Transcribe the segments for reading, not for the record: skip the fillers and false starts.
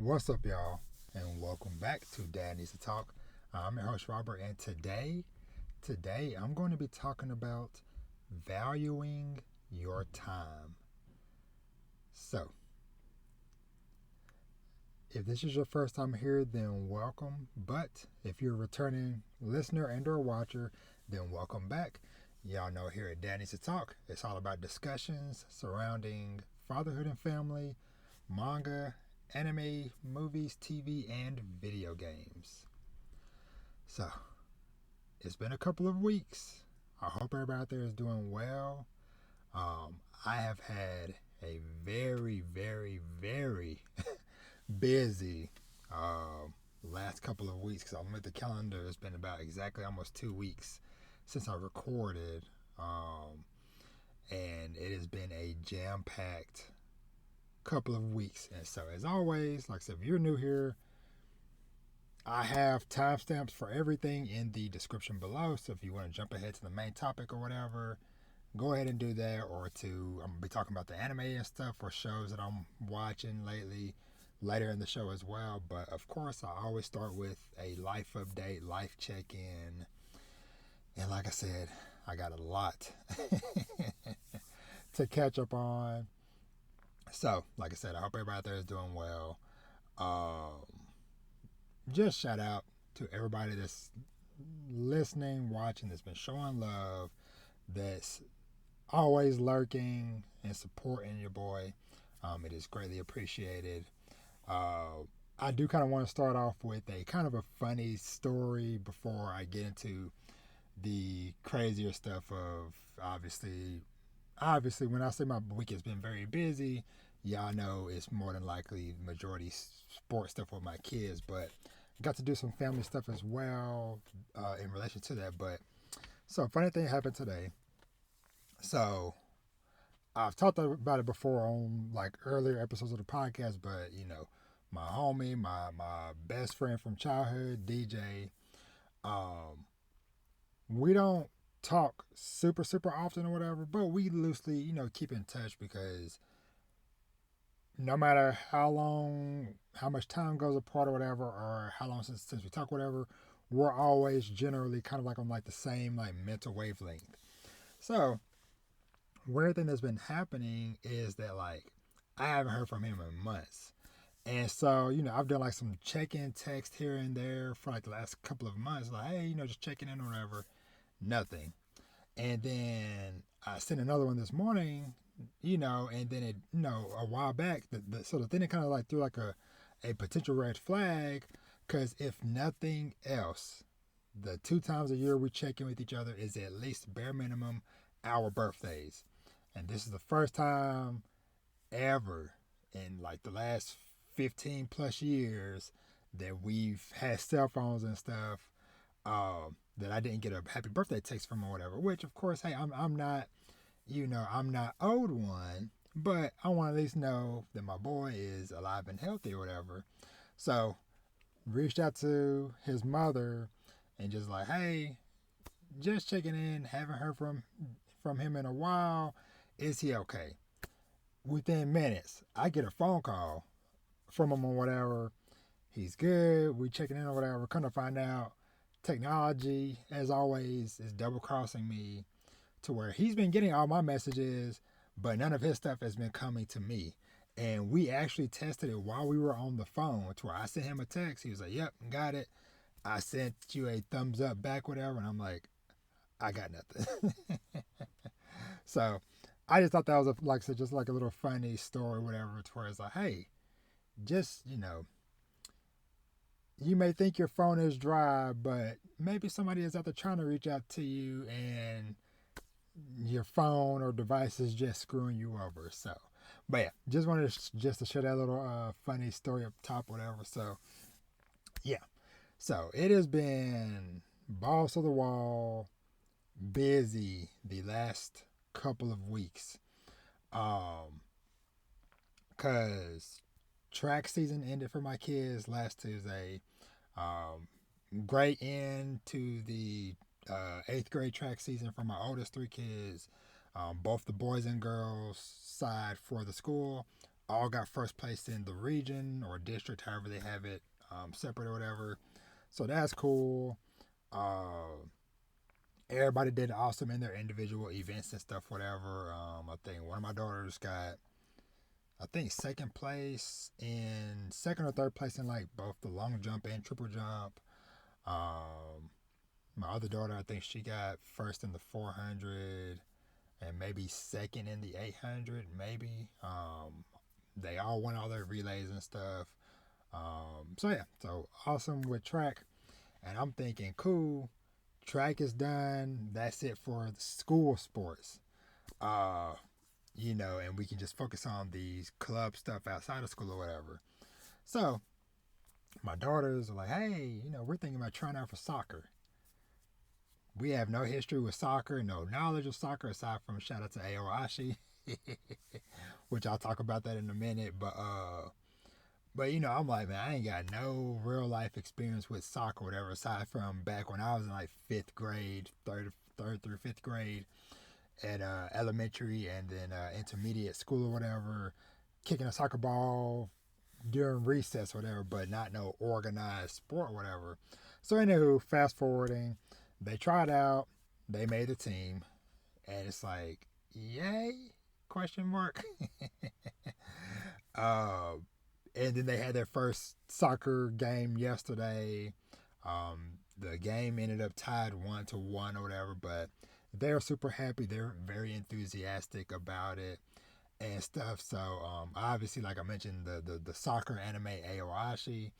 What's up, y'all? And welcome back to Dad Needs to Talk. I'm your host, Robert, and today I'm going to be talking about valuing your time. So, if this is your first time here, then welcome. But if you're a returning listener and or watcher, then welcome back. Y'all know here at Dad Needs to Talk, it's all about discussions surrounding fatherhood and family, manga, anime, movies, TV, and video games. So, it's been a couple of weeks. I hope everybody out there is doing well. I have had a very busy last couple of weeks because I'm at the calendar. It's been about exactly almost 2 weeks since I recorded, and it has been a jam-packed couple of weeks. And so, as always, like I said, if you're new here, I have timestamps for everything in the description below. So if you want to jump ahead to the main topic or whatever, go ahead and do that. Or I'm gonna be talking about the anime and stuff or shows that I'm watching lately later in the show as well. But of course, I always start with a life update, life check-in. And like I said, I got a lot to catch up on. So, like I said, I hope everybody out there is doing well. Just shout out to everybody that's listening, watching, that's been showing love, that's always lurking and supporting your boy. It is greatly appreciated. I do kind of want to start off with a kind of a funny story before I get into the crazier stuff of obviously when I say my week has been very busy, y'all know it's more than likely majority sports stuff with my kids, but got to do some family stuff as well in relation to that. But so funny thing happened today. So I've talked about it before on like earlier episodes of the podcast, but my homie, my best friend from childhood, DJ, um, we don't talk super often or whatever, but we loosely, keep in touch because no matter how much time goes apart or whatever, or how long since we talk, whatever, we're always generally kind of like on like the same like mental wavelength. So weird thing that's been happening is that like I haven't heard from him in months. And so, I've done like some check-in text here and there for like the last couple of months, like, hey, just checking in or whatever. Nothing. And then I sent another one this morning, and then a while back, so the thing that kind of like threw like a potential red flag, because if nothing else, the 2 times a year we check in with each other is at least bare minimum our birthdays. And this is the first time ever in like the last 15 plus years that we've had cell phones and stuff, that I didn't get a happy birthday text from or whatever, which of course, hey, I'm not, I'm not owed one, but I want to at least know that my boy is alive and healthy or whatever. So reached out to his mother and just like, hey, just checking in, haven't heard from him in a while. Is he okay? Within minutes, I get a phone call from him or whatever. He's good. We checking in or whatever. Come to find out, technology, as always, is double crossing me to where he's been getting all my messages, but none of his stuff has been coming to me. And we actually tested it while we were on the phone, to where I sent him a text. He was like, yep, got it. I sent you a thumbs up back, whatever. And I'm like, I got nothing. So I just thought that was like I said, just like a little funny story, whatever, to where it's like, hey, just, you may think your phone is dry, but maybe somebody is out there trying to reach out to you and your phone or device is just screwing you over. So, but yeah, just wanted to share that little funny story up top, whatever. So, yeah. So it has been balls to the wall, busy the last couple of weeks. Cause track season ended for my kids last Tuesday. Um, Great end to the 8th grade track season for my oldest 3 kids. Both the boys and girls side for the school. all got first place in the region or district, however they have it, separate or whatever. So that's cool. Uh, Everybody did awesome in their individual events and stuff, whatever. I think one of my daughters got, I think, second or third place in like both the long jump and triple jump. Um, my other daughter, I think she got first in the 400 and maybe second in the 800, maybe. They all won all their relays and stuff. So yeah, so awesome with track. And I'm thinking, cool, track is done. That's it for the school sports. Uh, and we can just focus on these club stuff outside of school or whatever. So my daughters are like, hey, we're thinking about trying out for soccer. We have no history with soccer, no knowledge of soccer aside from shout out to Aoashi, which I'll talk about that in a minute. But I'm like, man, I ain't got no real life experience with soccer, or whatever, aside from back when I was in like fifth grade, third through fifth grade at elementary and then intermediate school or whatever, kicking a soccer ball during recess or whatever, but not no organized sport or whatever. So anywho, fast forwarding, they tried out, they made the team, and it's like, yay? Question mark. uh, and then they had their first soccer game yesterday. The game ended up tied 1-1 or whatever, but they're super happy. They're very enthusiastic about it and stuff. So obviously, like I mentioned, the soccer anime Aoashi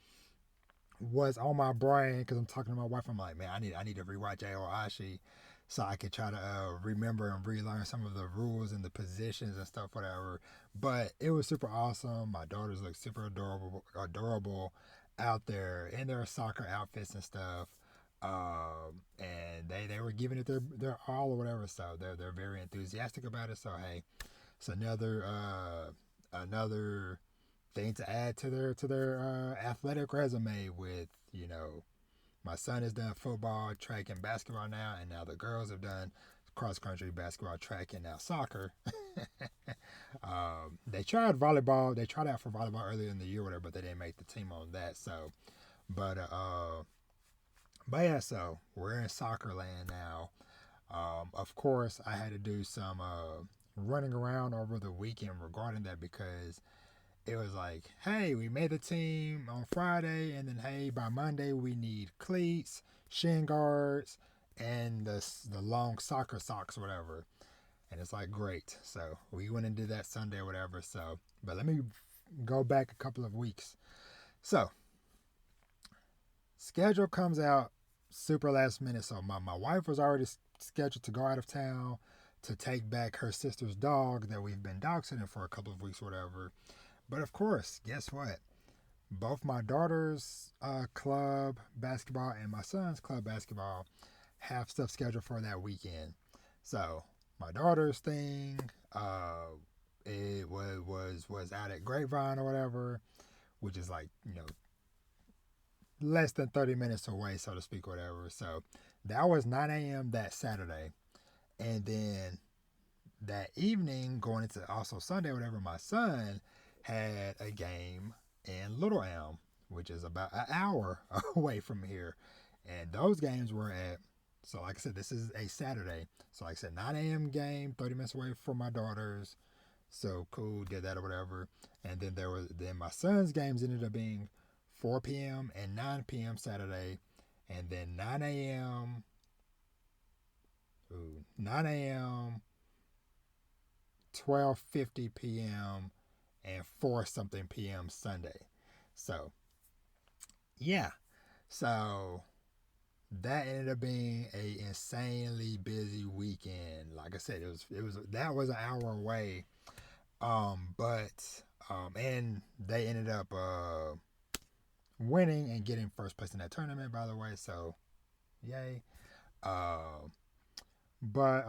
was on my brain because I'm talking to my wife. I'm like, man, I need to rewatch Aoashi so I could try to remember and relearn some of the rules and the positions and stuff, whatever. But it was super awesome. My daughters look super adorable out there in their soccer outfits and stuff. And they were giving it their all or whatever. So they're very enthusiastic about it. So hey, it's another thing to add to their athletic resume with my son has done football, track, and basketball now, and now the girls have done cross country, basketball, track, and now soccer. They tried volleyball. They tried out for volleyball earlier in the year, or whatever, but they didn't make the team on that. So, but yeah. So we're in soccer land now. Of course, I had to do some running around over the weekend regarding that because it was like, hey, we made the team on Friday, and then hey, by Monday we need cleats, shin guards, and the long soccer socks, or whatever. And it's like, great. So we went and did that Sunday or whatever. So, but let me go back a couple of weeks. So schedule comes out super last minute. So my wife was already scheduled to go out of town to take back her sister's dog that we've been dog sitting for a couple of weeks or whatever. But of course, guess what? Both my daughter's club basketball and my son's club basketball have stuff scheduled for that weekend. So my daughter's thing, it was out at Grapevine or whatever, which is like less than 30 minutes away, so to speak, whatever. So that was 9 a.m. that Saturday, and then that evening, going into also Sunday, whatever, my son had a game in Little Elm, which is about an hour away from here. And those games were at, so like I said, this is a Saturday. So like I said, 9 a.m. game, 30 minutes away from my daughters. So cool, did that or whatever. And then my son's games ended up being 4 p.m. and 9 p.m. Saturday. And then 9 a.m., 12:50 p.m. and 4 something p.m. Sunday. So, yeah. So that ended up being a insanely busy weekend. Like I said, that was an hour away. But and they ended up winning and getting first place in that tournament, by the way. So, yay. Uh, but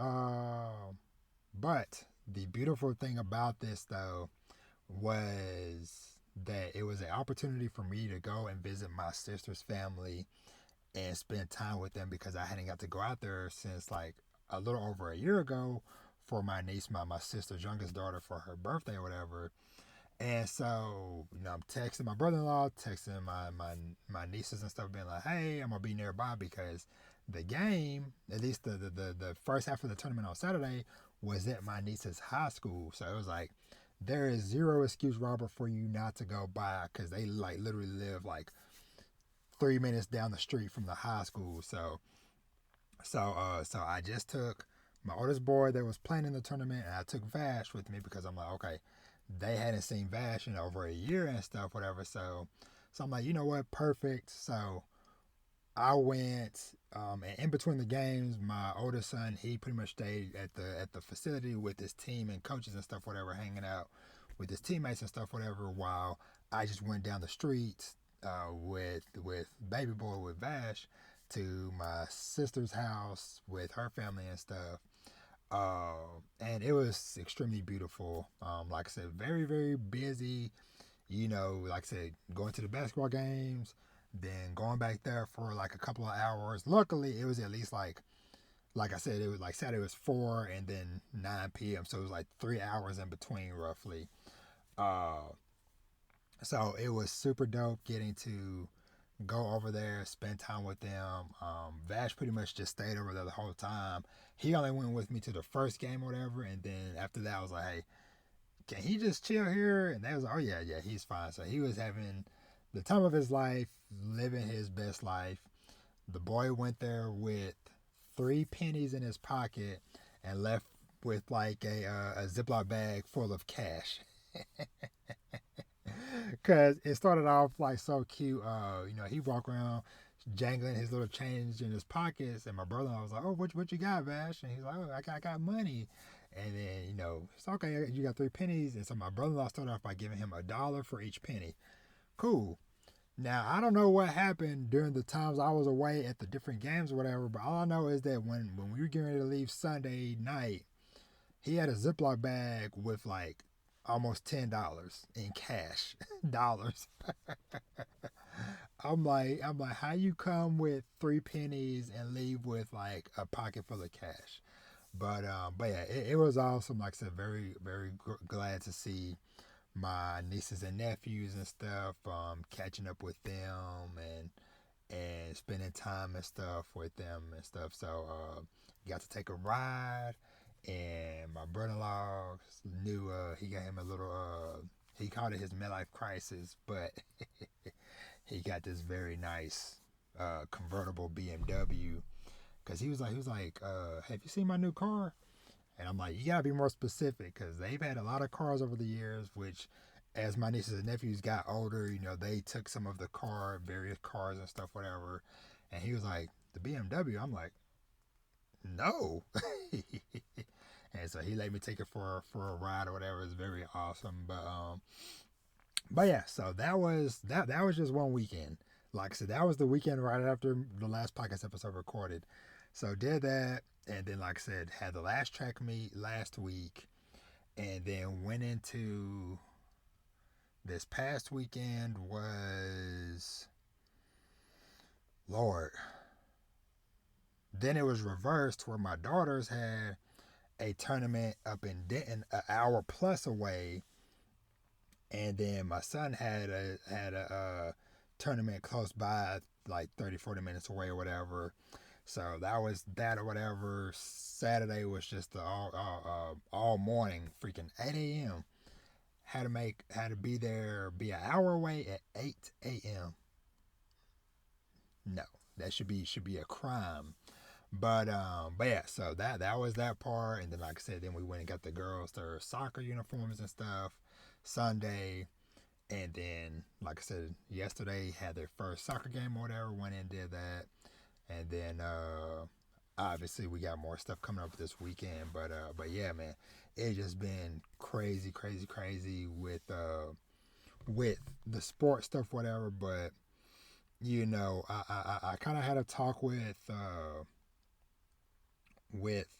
but the beautiful thing about this though was that it was an opportunity for me to go and visit my sister's family and spend time with them because I hadn't got to go out there since like a little over a year ago for my niece, my sister's youngest daughter, for her birthday or whatever. And so, I'm texting my brother-in-law, texting my nieces and stuff, being like, "Hey, I'm gonna be nearby because the game, at least the first half of the tournament on Saturday, was at my niece's high school. So it was like, there is zero excuse, Robert, for you not to go by because they like literally live like 3 minutes down the street from the high school. So I just took my oldest boy that was playing in the tournament, and I took Vash with me because I'm like, okay, they hadn't seen Vash in over a year and stuff, whatever. So I'm like, you know what, perfect. So I went, and in between the games, my oldest son, he pretty much stayed at the facility with his team and coaches and stuff, whatever, hanging out with his teammates and stuff, whatever. While I just went down the street with baby boy with Vash to my sister's house with her family and stuff. And it was extremely beautiful. Like I said, very very busy. Like I said, going to the basketball games, then going back there for like a couple of hours. Luckily, it was at least like I said, it was like Saturday was 4 and then 9 p.m. So it was like 3 hours in between roughly. Uh, so it was super dope getting to go over there, spend time with them. Vash pretty much just stayed over there the whole time. He only went with me to the first game or whatever, and then after that, I was like, hey, can he just chill here? And they was like, oh yeah, yeah, he's fine. So he was having the time of his life, living his best life. The boy went there with 3 pennies in his pocket and left with like a Ziploc bag full of cash. Cause it started off like so cute. He walked around jangling his little change in his pockets, and my brother was like, "Oh, what you got, Vash?" And he's like, "Oh, I got money." And then it's okay. You got 3 pennies, and so my brother-in-law started off by giving him $1 for each penny. Cool. Now I don't know what happened during the times I was away at the different games or whatever, but all I know is that when we were getting ready to leave Sunday night, he had a Ziploc bag with like almost $10 in cash dollars. I'm like, how you come with 3 pennies and leave with like a pocket full of cash? But yeah, it was awesome. Like I said, very very glad to see my nieces and nephews and stuff. Catching up with them and spending time and stuff with them and stuff. So got to take a ride, and my brother-in-law knew he got him a little he called it his midlife crisis, but he got this very nice convertible BMW because he was like, have you seen my new car? And I'm like, you gotta be more specific because they've had a lot of cars over the years, which as my nieces and nephews got older, they took some of the various cars and stuff, whatever. And he was like, the BMW. I'm like, no. And so he let me take it for a ride or whatever. It's very awesome. But yeah, so that was just one weekend. Like I said, that was the weekend right after the last podcast episode recorded. So did that, and then like I said, had the last track meet last week, and then went into this past weekend was Lord. Then it was reversed where my daughters had a tournament up in Denton, an hour plus away, and then my son had a tournament close by, like 30, 40 minutes away or whatever. So that was that or whatever. Saturday was just all morning, freaking 8 a.m. Had to be an hour away at 8 a.m. No, that should be a crime. But yeah, so that was that part, and then like I said, then we went and got the girls their soccer uniforms and stuff Sunday, and then like I said, yesterday had their first soccer game or whatever. Went and did that, and then obviously we got more stuff coming up this weekend. But yeah, man, it just been crazy, crazy, crazy with the sports stuff, whatever. But I kind of had a talk with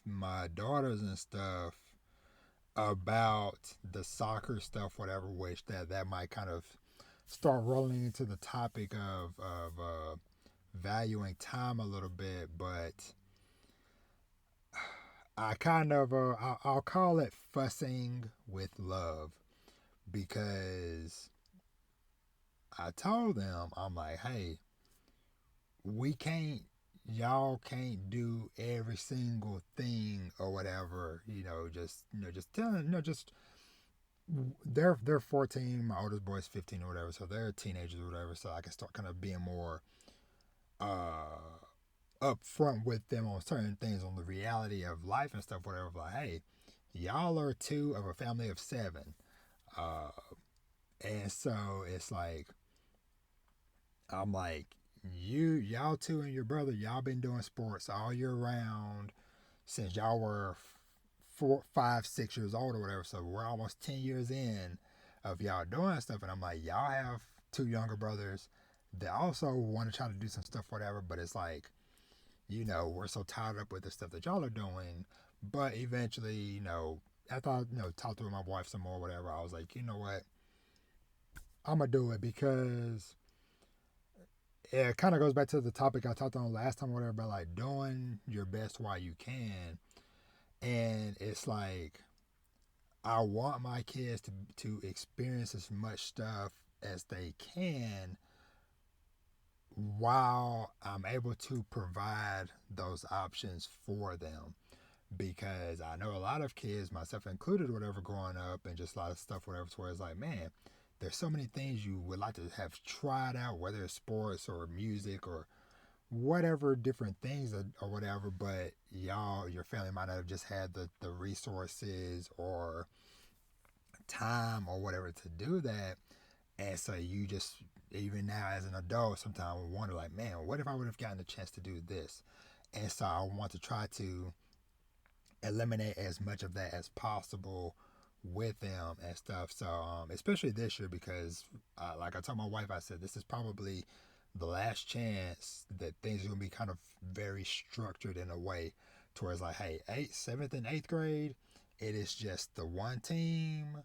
my daughters and stuff about the soccer stuff, whatever, which that might kind of start rolling into the topic of valuing time a little bit, but I kind of I'll call it fussing with love because I told them, I'm like, hey, we can't, y'all can't do every single thing or whatever, just telling, just they're 14, my oldest boy's 15 or whatever, so they're teenagers or whatever, so I can start kind of being more uh upfront with them on certain things, on the reality of life and stuff, whatever. Like, hey, y'all are two of a family of seven. Uh, and so it's like, I'm like, y'all two and your brother, y'all been doing sports all year round since y'all were 4, 5, 6 years old or whatever. So we're almost 10 years in of y'all doing stuff. And I'm like, y'all have two younger brothers that also want to try to do some stuff, whatever. But it's like, we're so tied up with the stuff that y'all are doing. But eventually, after I, talked to my wife some more, whatever, I was like, you know what? I'm going to do it because it kind of goes back to the topic I talked on last time, whatever, about like doing your best while you can. And it's like, I want my kids to experience as much stuff as they can while I'm able to provide those options for them. Because I know a lot of kids, myself included, whatever, growing up and just a lot of stuff, whatever, where it's like, man, there's so many things you would like to have tried out, whether it's sports or music or whatever different things or whatever, but your family might not have just had the resources or time or whatever to do that. And so you just, even now as an adult, sometimes wonder, like, man, what if I would have gotten a chance to do this? And so I want to try to eliminate as much of that as possible with them and stuff. So, especially this year, because like I told my wife, I said, this is probably the last chance that things are going to be kind of very structured in a way towards like, hey, 8th, 7th, and 8th grade, it is just the one team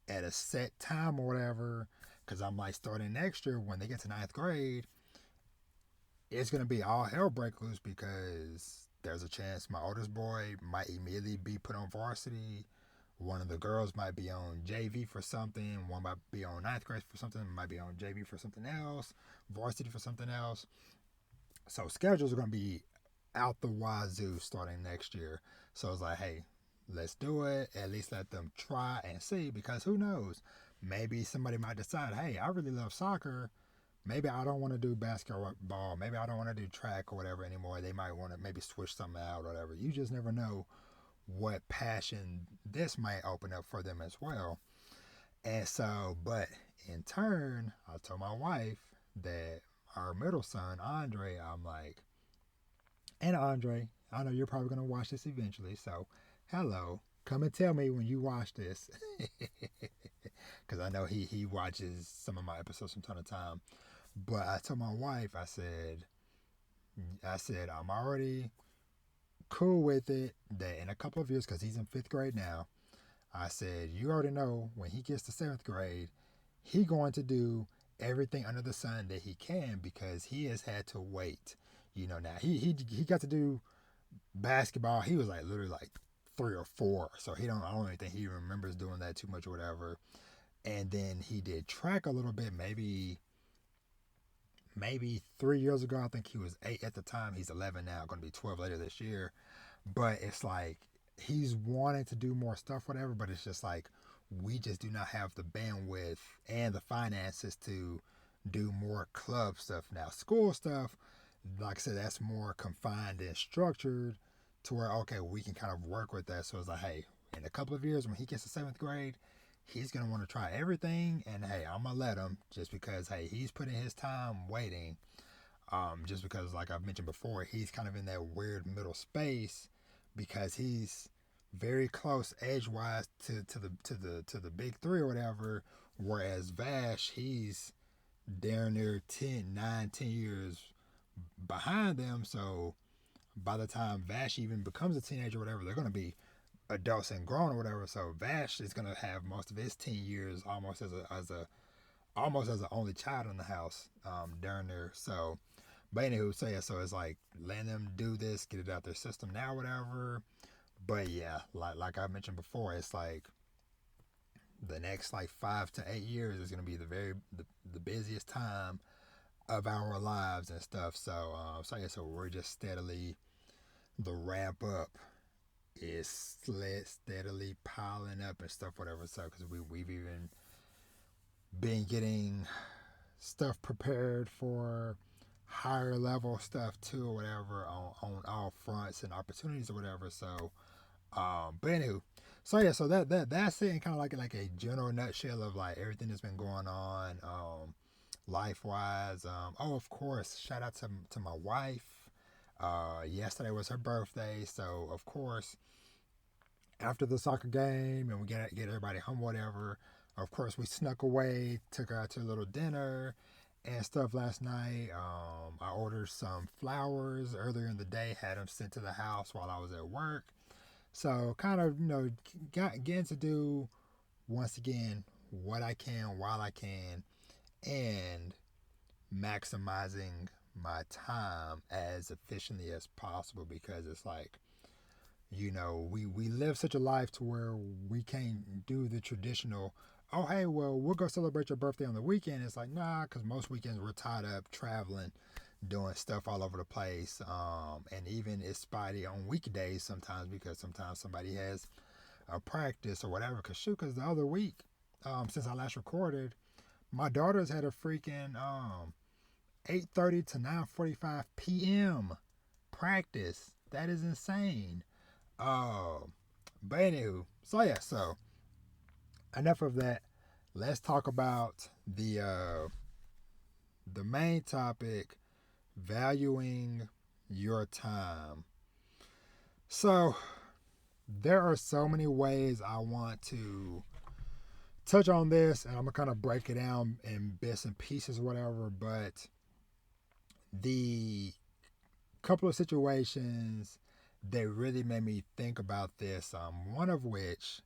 at a set time or whatever. Because I'm like, starting next year, when they get to ninth grade, it's going to be all hell break loose because there's a chance my oldest boy might immediately be put on varsity. One of the girls might be on JV for something. One might be on ninth grade for something. Might be on JV for something else. Varsity for something else. So schedules are going to be out the wazoo starting next year. So it's like, hey, let's do it. At least let them try and see, because who knows? Maybe somebody might decide, hey, I really love soccer. Maybe I don't want to do basketball. Maybe I don't want to do track or whatever anymore. They might want to maybe switch something out or whatever. You just never know what passion this might open up for them as well. And so, but in turn, I told my wife that our middle son, Andre, I'm like, and Andre, I know you're probably going to watch this eventually. So, hello. Come and tell me when you watch this. Because I know he watches some of my episodes from time to time. But I told my wife, I said, I'm already cool with it that in a couple of years, because he's in 5th grade now, I said, you already know when he gets to 7th grade, he going to do everything under the sun that he can, because he has had to wait. Now he got to do basketball. He was like literally like 3 or 4, so I don't even think he remembers doing that too much or whatever. And then he did track a little bit, maybe 3 years ago. I think he was 8 at the time. He's 11 now, going to be 12 later this year. But it's like he's wanting to do more stuff, whatever. But it's just like we just do not have the bandwidth and the finances to do more club stuff now. School stuff, like I said, that's more confined and structured to where, okay, we can kind of work with that. So it's like, hey, in a couple of years when he gets to 7th grade, he's going to want to try everything. And hey, I'm going to let him, just because, hey, he's putting his time waiting. Just because, like I've mentioned before, he's kind of in that weird middle space, because he's very close age wise to the big three or whatever. Whereas Vash, he's down near 10 years behind them. So by the time Vash even becomes a teenager or whatever, they're going to be adults and grown or whatever. So Vash is going to have most of his teen years almost as an only child in the house during there. So, but anywho, so yeah, so it's like letting them do this, get it out their system now, whatever. But yeah, like I mentioned before, it's like the next like 5 to 8 years is going to be the busiest time of our lives and stuff. So we're just steadily, the ramp up is steadily piling up and stuff, whatever. So because we've even been getting stuff prepared for higher level stuff too, or whatever, on all fronts and opportunities or whatever. But anywho, so that's it in kind of like a general nutshell of like everything that's been going on, life wise. Oh, of course, shout out to my wife. Yesterday was her birthday, so of course, after the soccer game and we get everybody home, whatever. Of course, we snuck away, took her out to a little dinner and stuff last night. I ordered some flowers earlier in the day, had them sent to the house while I was at work. So kind of, getting to do, once again, what I can while I can, and maximizing my time as efficiently as possible, because it's like, we live such a life to where we can't do the traditional, oh, hey, well, we'll go celebrate your birthday on the weekend. It's like, nah, because most weekends we're tied up traveling, doing stuff all over the place. And even it's spotty on weekdays sometimes, because sometimes somebody has a practice or whatever. Because the other week, since I last recorded, my daughter's had a freaking 8:30 to 9:45 p.m. practice. That is insane. But anywho, so enough of that. Let's talk about the main topic, valuing your time. So there are so many ways I want to touch on this, and I'm gonna kind of break it down in bits and pieces, whatever. But the couple of situations that really made me think about this, one of which,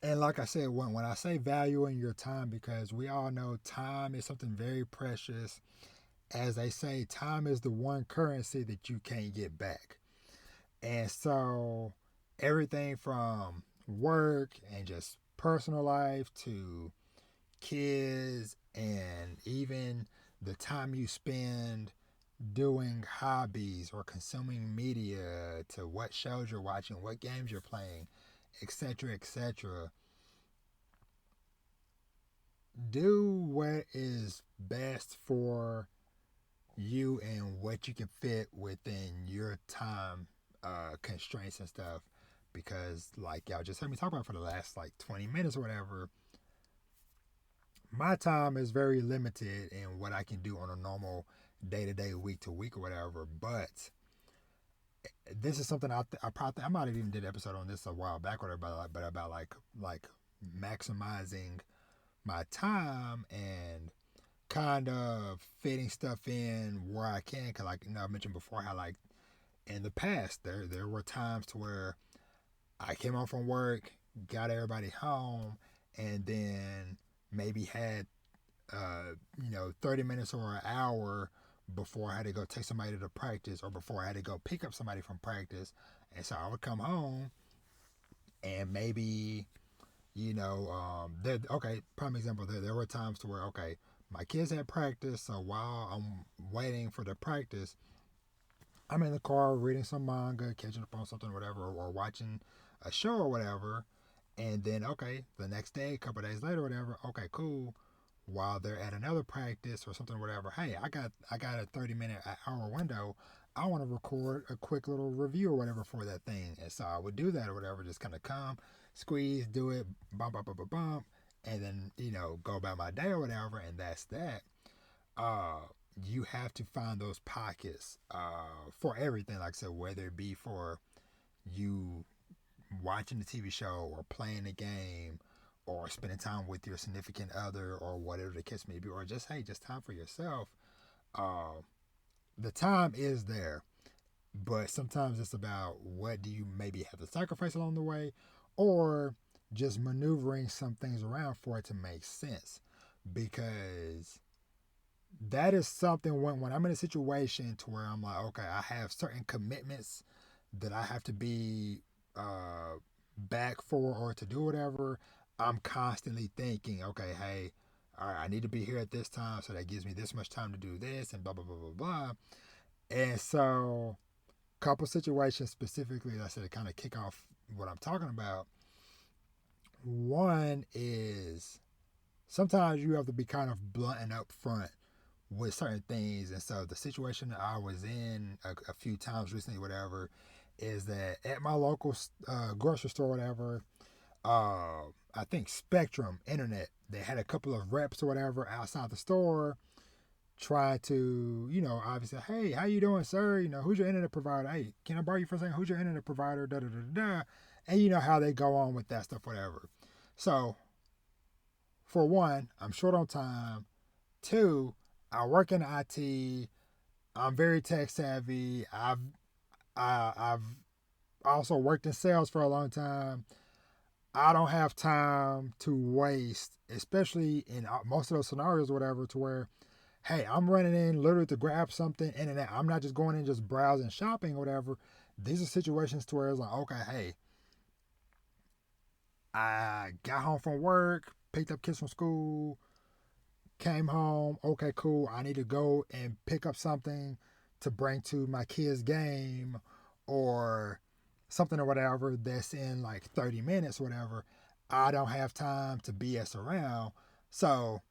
and like I said, when I say valuing your time, because we all know time is something very precious. As they say, time is the one currency that you can't get back. And so everything from work and just personal life to kids, and even the time you spend doing hobbies or consuming media, to what shows you're watching, what games you're playing, etc., etc. Do what is best for you and what you can fit within your time constraints and stuff. Because, like y'all just heard me talk about for the last like 20 minutes or whatever, my time is very limited in what I can do on a normal day to day, week to week or whatever. But this is something I might have even did an episode on this a while back or whatever, but about like maximizing my time and kind of fitting stuff in where I can. Because, like, I mentioned before how, like, in the past there were times to where I came home from work, got everybody home, and then maybe had 30 minutes or an hour before I had to go take somebody to practice, or before I had to go pick up somebody from practice. And so I would come home and maybe, prime example, there were times to where, okay, my kids had practice, so while I'm waiting for the practice, I'm in the car reading some manga, catching up on something, whatever, or watching a show or whatever. And then, okay, the next day, a couple of days later, whatever, okay, cool. While they're at another practice or something, whatever, hey, I got a 30-minute, hour window. I want to record a quick little review or whatever for that thing. And so I would do that or whatever, just kind of come, squeeze, do it, bump, bump, bump, bump, bump, and then, go about my day or whatever, and that's that. You have to find those pockets for everything, like I said, whether it be for you watching the TV show or playing the game or spending time with your significant other or whatever the case may be, or just, hey, just time for yourself. The time is there, but sometimes it's about what do you maybe have to sacrifice along the way, or just maneuvering some things around for it to make sense. Because that is something, when I'm in a situation to where I'm like, okay, I have certain commitments that I have to be back for or to do whatever, I'm constantly thinking, okay, hey, all right, I need to be here at this time, so that gives me this much time to do this, and blah blah blah blah blah. And so, couple situations specifically, like I said, to kind of kick off what I'm talking about. One is sometimes you have to be kind of blunt and upfront with certain things. And so the situation that I was in a few times recently, whatever, is that at my local grocery store, whatever, I think Spectrum Internet, they had a couple of reps or whatever outside the store try to, obviously, hey, how you doing, sir? Who's your internet provider? Hey, can I borrow you for a second? Who's your internet provider? Da da da da. And you know how they go on with that stuff, whatever. So, for one, I'm short on time. Two, I work in IT. I'm very tech savvy. I've also worked in sales for a long time. I don't have time to waste, especially in most of those scenarios, whatever, to where, hey, I'm running in literally to grab something, internet. I'm not just going in just browsing, shopping, or whatever. These are situations to where it's like, okay, hey, I got home from work, picked up kids from school, came home. Okay, cool. I need to go and pick up something to bring to my kids' game or something or whatever that's in like 30 minutes or whatever. I don't have time to BS around. So,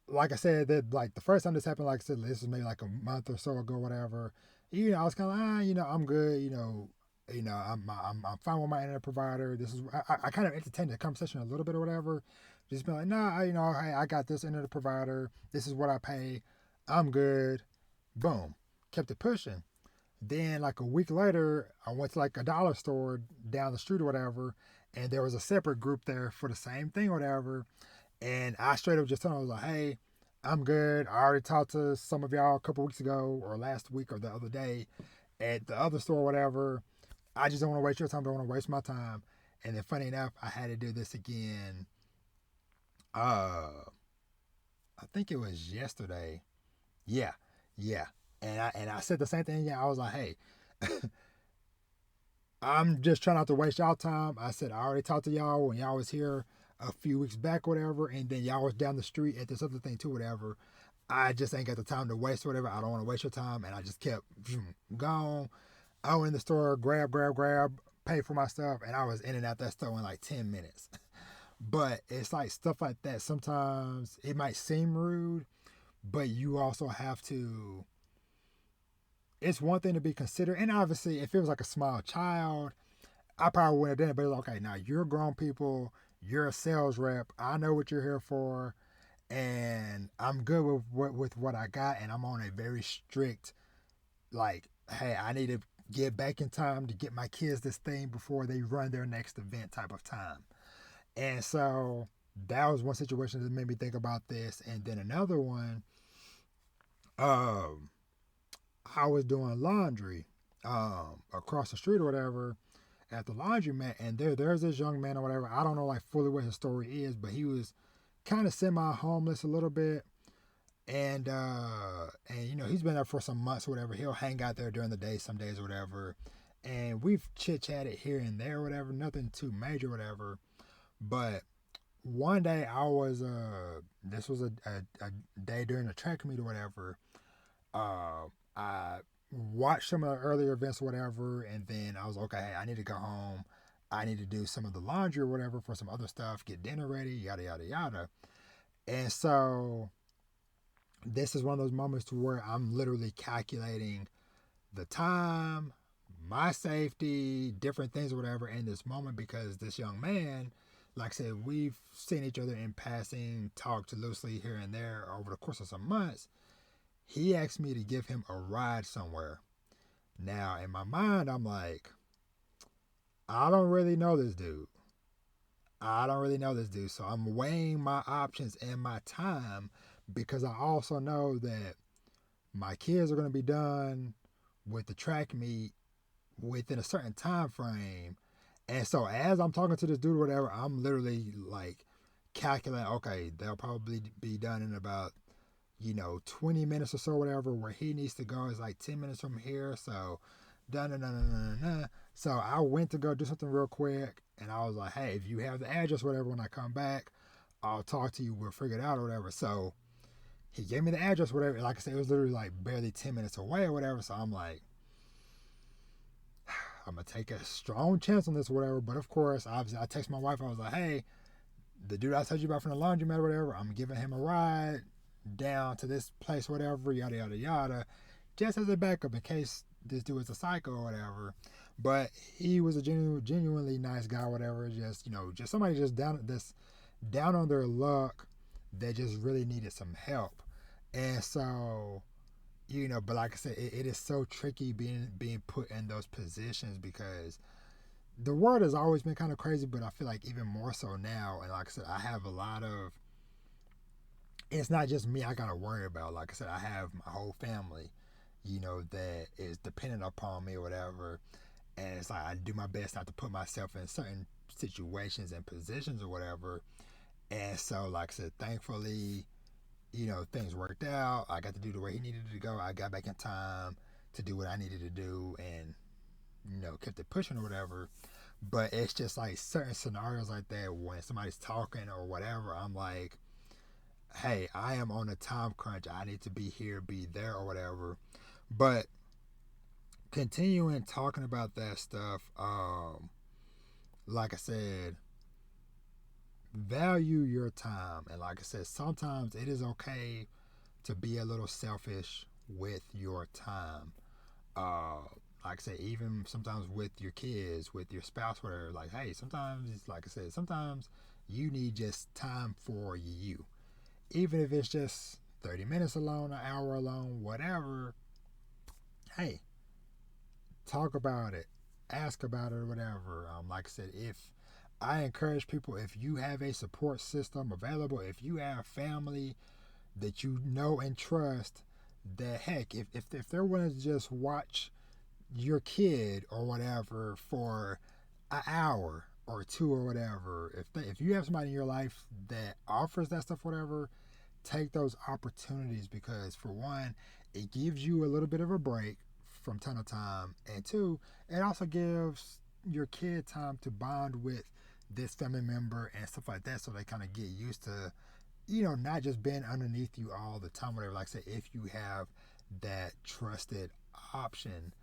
like I said, that like the first time this happened, like I said, this was maybe like a month or so ago, whatever. I was kind of like, I'm good. I'm fine with my internet provider. This is I kind of entertained the conversation a little bit or whatever. Just be like, nah, hey, I got this internet provider. This is what I pay. I'm good. Boom. Kept it pushing. Then like a week later, I went to like a dollar store down the street or whatever, and there was a separate group there for the same thing or whatever. And I straight up just told them, I was like, hey, I'm good. I already talked to some of y'all a couple weeks ago or last week or the other day at the other store or whatever. I just don't want to waste your time. Don't want to waste my time. And then funny enough, I had to do this again. I think it was yesterday. Yeah, yeah. And I said the same thing. Yeah, I was like, hey, I'm just trying not to waste y'all time. I said I already talked to y'all when y'all was here a few weeks back, whatever, and then y'all was down the street at this other thing too, whatever. I just ain't got the time to waste, whatever. I don't want to waste your time, and I just kept gone. I went in the store, grab, pay for my stuff, and I was in and out that store in like 10 minutes. But it's like stuff like that. Sometimes it might seem rude, but you also have to. It's one thing to be considerate, and obviously, if it was like a small child, I probably wouldn't have done it. But it's like, okay, now you're grown people, you're a sales rep. I know what you're here for, and I'm good with what I got, and I'm on a very strict, like, hey, I need to get back in time to get my kids this thing before they run their next event type of time. And so that was one situation that made me think about this. And then another one, um, I was doing laundry across the street or whatever at the laundromat, and there's this young man or whatever. I don't know like fully what his story is, but he was kind of semi homeless a little bit. And he's been there for some months or whatever. He'll hang out there during the day some days or whatever. And we've chit chatted here and there, whatever, nothing too major, whatever. But one day I was this was a day during the track meet or whatever. I watched some of the earlier events or whatever, and then I was okay, hey, I need to go home. I need to do some of the laundry or whatever for some other stuff, get dinner ready, yada yada yada. And so this is one of those moments to where I'm literally calculating the time, my safety, different things or whatever in this moment because this young man, like I said, we've seen each other in passing, talked loosely here and there over the course of some months. He asked me to give him a ride somewhere. Now, in my mind, I'm like, I don't really know this dude. So I'm weighing my options and my time because I also know that my kids are going to be done with the track meet within a certain time frame. And so as I'm talking to this dude or whatever, I'm literally like calculating, okay, they'll probably be done in about 20 minutes or so, whatever. Where he needs to go is like 10 minutes from here. So, dun dun dun dun dun dun. So I went to go do something real quick, and I was like, hey, if you have the address, whatever, when I come back, I'll talk to you. We'll figure it out or whatever. So he gave me the address, whatever. Like I said, it was literally like barely 10 minutes away or whatever. So I'm like, I'm gonna take a strong chance on this or whatever. But of course, obviously, I text my wife. I was like, hey, the dude I told you about from the laundromat or whatever, I'm giving him a ride down to this place, whatever, yada yada yada, just as a backup in case this dude was a psycho or whatever. But he was a genuinely nice guy, whatever. Just just somebody just down on their luck that just really needed some help. And so, but like I said, it is so tricky being put in those positions because the world has always been kind of crazy, but I feel like even more so now. And like I said, I have a lot of. It's not just me I gotta worry about. Like I said, I have my whole family, that is dependent upon me or whatever. And it's like I do my best not to put myself in certain situations and positions or whatever. And so, like I said, thankfully, things worked out. I got to do the way he needed to go. I got back in time to do what I needed to do and, kept it pushing or whatever. But it's just like certain scenarios like that when somebody's talking or whatever, I'm like, hey, I am on a time crunch. I need to be here, be there or whatever. But continuing talking about that stuff, like I said, value your time. And like I said, sometimes it is okay to be a little selfish with your time. Uh, like I said, even sometimes with your kids, with your spouse, whatever. Like, hey, sometimes, like I said, sometimes you need just time for you. Even if it's just 30 minutes alone, an hour alone, whatever. Hey, talk about it, ask about it, or whatever. Like I said, if I encourage people, if you have a support system available, if you have family that you know and trust, that heck, if they're willing to just watch your kid or whatever for an hour or two or whatever, if you have somebody in your life that offers that stuff, whatever, take those opportunities because for one, it gives you a little bit of a break from time to time, and two, it also gives your kid time to bond with this family member and stuff like that, so they kind of get used to, not just being underneath you all the time, whatever. Like I say, if you have that trusted option,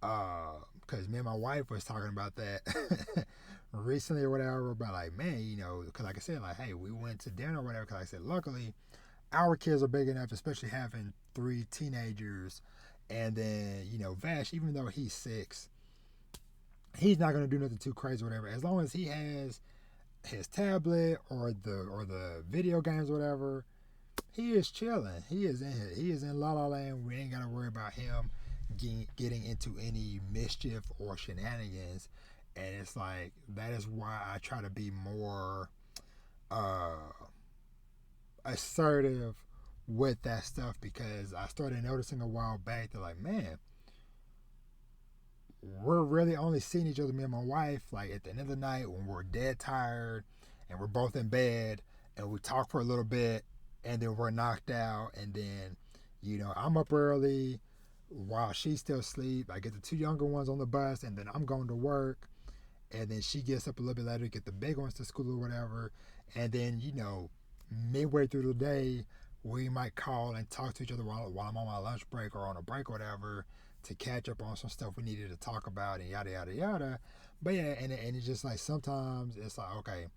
because me and my wife was talking about that recently or whatever, about like, man, because like I said, like, hey, we went to dinner or whatever, because like I said, luckily, our kids are big enough, especially having 3 teenagers. And then, Vash, even though he's 6, he's not gonna do nothing too crazy or whatever. As long as he has his tablet or the video games or whatever, he is chilling. He is in La La Land. We ain't gotta worry about him getting into any mischief or shenanigans. And it's like that is why I try to be more uh assertive with that stuff, because I started noticing a while back that like, man, we're really only seeing each other, me and my wife, like at the end of the night when we're dead tired and we're both in bed and we talk for a little bit and then we're knocked out, and then I'm up early while she's still asleep. I get the 2 younger ones on the bus and then I'm going to work, and then she gets up a little bit later to get the big ones to school or whatever, and then midway through the day we might call and talk to each other while I'm on my lunch break or on a break or whatever, to catch up on some stuff we needed to talk about and yada yada yada. But yeah, and it's just like sometimes it's like, okay,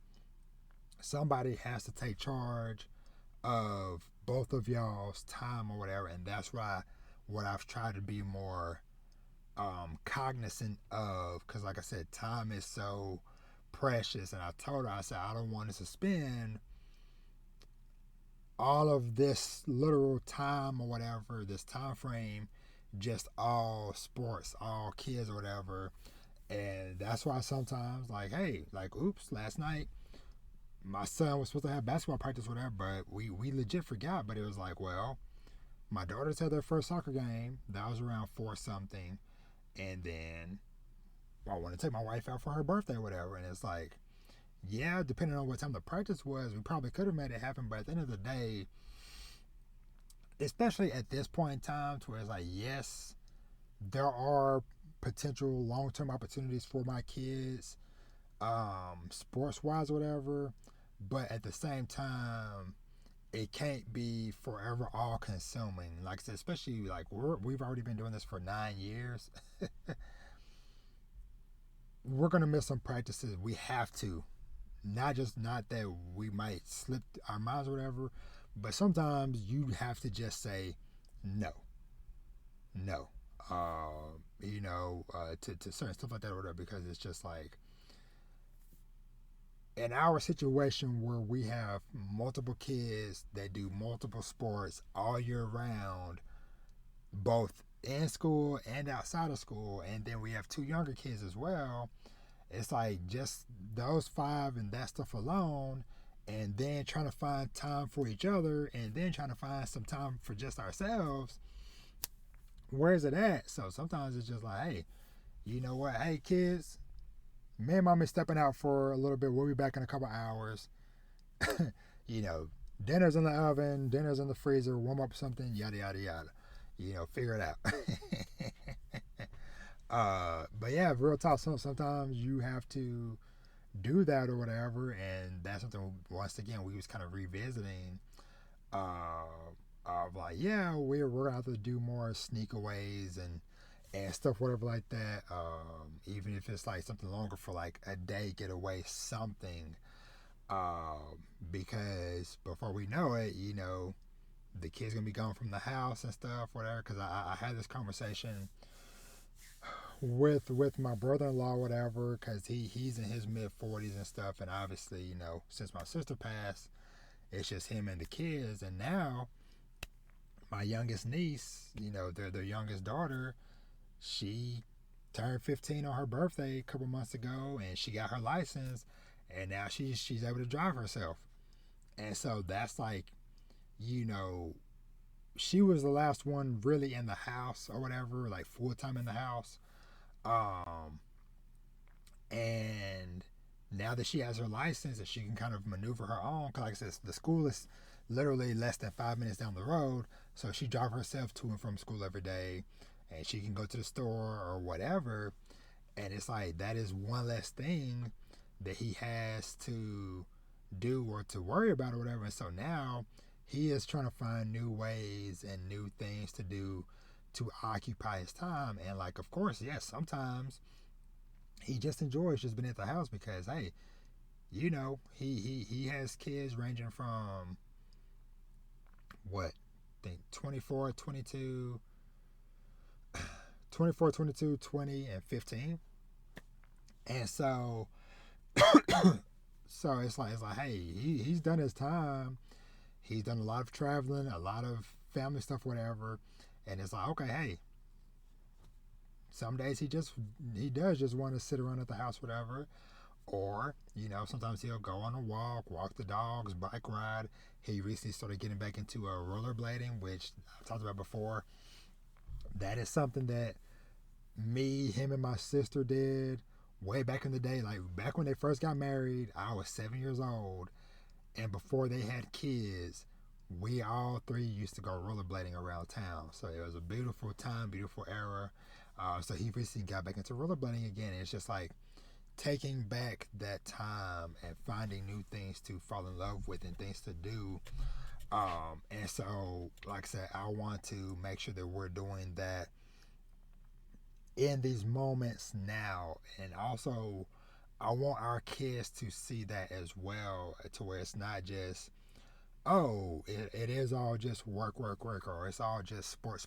somebody has to take charge of both of y'all's time or whatever, and that's why what I've tried to be more cognizant of, because like I said, time is so precious. And I told her, I said, I don't want us to spend all of this literal time or whatever, this time frame, just all sports, all kids or whatever. And that's why sometimes, like, hey, like, oops, last night my son was supposed to have basketball practice or whatever, but we legit forgot. But it was like, well, my daughters had their first soccer game. That was around 4 something. And then I want to take my wife out for her birthday or whatever. And it's like, yeah, depending on what time the practice was, we probably could have made it happen. But at the end of the day, especially at this point in time, to where it's like, yes, there are potential long-term opportunities for my kids, sports-wise or whatever. But at the same time, it can't be forever all-consuming. Like I said, especially like we've already been doing this for 9 years. We're gonna miss some practices. We have to. Not that we might slip our minds or whatever, but sometimes you have to just say no, no. To certain stuff like that or whatever, because it's just like in our situation where we have multiple kids that do multiple sports all year round, both in school and outside of school, and then we have two younger kids as well. It's like just those five and that stuff alone, and then trying to find time for each other, and then trying to find some time for just ourselves. Where's it at? So sometimes it's just like, hey, you know what? Hey, kids, me and mommy stepping out for a little bit. We'll be back in a couple hours. you know, dinner's in the oven, dinner's in the freezer, warm up something, yada, yada, yada. Figure it out. But yeah, real talk. Sometimes you have to do that or whatever, and that's something once again we was kind of revisiting. Of like, yeah, we're gonna have to do more sneakaways and stuff, whatever like that. Even if it's like something longer for like a day getaway, something. Because before we know it, the kids gonna be gone from the house and stuff, whatever. Because I had this conversation with my brother-in-law, whatever, because he's in his mid-40s and stuff, and obviously, since my sister passed, it's just him and the kids, and now my youngest niece, their youngest daughter, she turned 15 on her birthday a couple months ago, and she got her license, and now she's able to drive herself, and so that's like, she was the last one really in the house or whatever, like full-time in the house. Um, and now that she has her license and she can kind of maneuver her own, because like I said, the school is literally less than 5 minutes down the road, so she drives herself to and from school every day, and she can go to the store or whatever, and it's like that is one less thing that he has to do or to worry about or whatever, and so now he is trying to find new ways and new things to do to occupy his time. And like, of course, yes, sometimes he just enjoys just being at the house because, hey, he has kids ranging from what, I think 24, 22, 24, 22, 20, and 15. And so it's like hey, he's done his time. He's done a lot of traveling, a lot of family stuff, whatever. And it's like, okay, hey, some days he does just want to sit around at the house, whatever. Or, sometimes he'll go on a walk the dogs, bike ride. He recently started getting back into rollerblading, which I've talked about before. That is something that him and my sister did way back in the day. Like back when they first got married, I was 7 years old. And before they had kids, we all three used to go rollerblading around town. So it was a beautiful time, beautiful era. So he recently got back into rollerblading again. And it's just like taking back that time and finding new things to fall in love with and things to do. And so, like I said, I want to make sure that we're doing that in these moments now. And also, I want our kids to see that as well, to where it's not just, oh, it is all just work, or it's all just sports.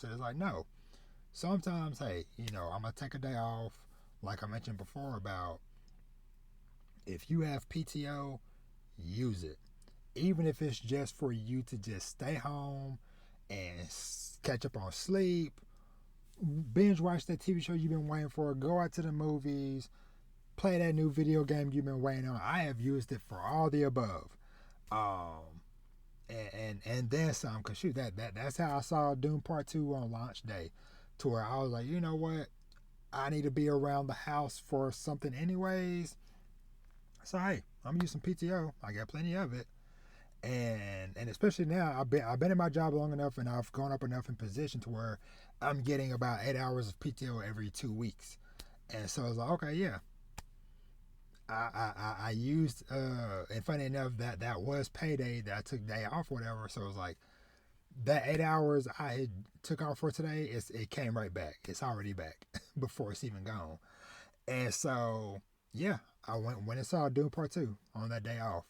And it's like, no. Sometimes, hey, I'm going to take a day off, like I mentioned before about if you have PTO, use it. Even if it's just for you to just stay home and catch up on sleep, binge watch that TV show you've been waiting for, go out to the movies, play that new video game you've been waiting on. I have used it for all the above. And then some, because shoot, that's how I saw Doom Part 2 on launch day, to where I was like, you know what, I need to be around the house for something anyways, so hey, I'm gonna use some PTO. I got plenty of it, And especially now, I've been in my job long enough, and I've gone up enough in position to where I'm getting about 8 hours of PTO every 2 weeks. And so I was like, okay, yeah, I used and funny enough that was payday that I took day off or whatever. So it was like that 8 hours I had took off for today, it came right back. It's already back before it's even gone. And so yeah, I went and saw Doom Part Two on that day off.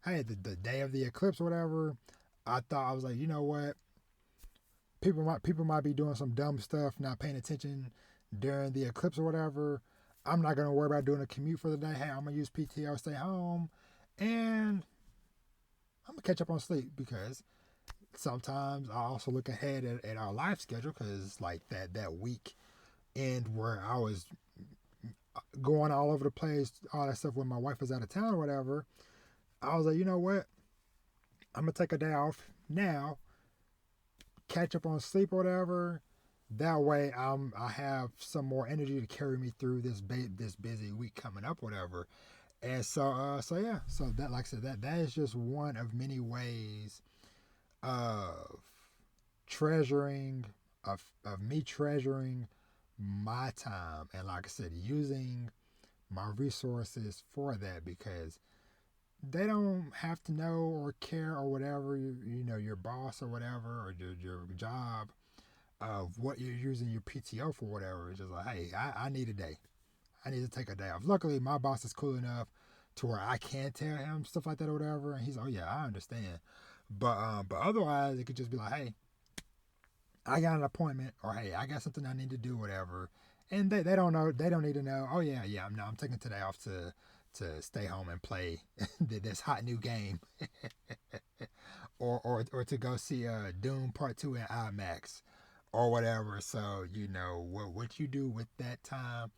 Hey, the day of the eclipse or whatever, I thought, I was like, you know what? People might be doing some dumb stuff, not paying attention during the eclipse or whatever. I'm not gonna worry about doing a commute for the day. Hey, I'm gonna use PTO, stay home, and I'm gonna catch up on sleep because sometimes I also look ahead at our life schedule because like that week end where I was going all over the place, all that stuff when my wife was out of town or whatever. I was like, you know what? I'm gonna take a day off now, catch up on sleep or whatever. That way, I have some more energy to carry me through this busy week coming up, whatever. And so yeah, so that, like I said, that is just one of many ways of treasuring, of me treasuring my time, and like I said, using my resources for that because they don't have to know or care or whatever your boss or whatever or your job of what you're using your PTO for, whatever. It's just like, hey, I need a day. I need to take a day off. Luckily, my boss is cool enough to where I can tell him stuff like that or whatever, and he's like, oh yeah, I understand. But otherwise, it could just be like, hey, I got an appointment, or hey, I got something I need to do, whatever. And they don't know. They don't need to know. Oh yeah, yeah. I'm taking today off to stay home and play this hot new game, or to go see Doom Part Two in IMAX, or whatever. So what you do with that time,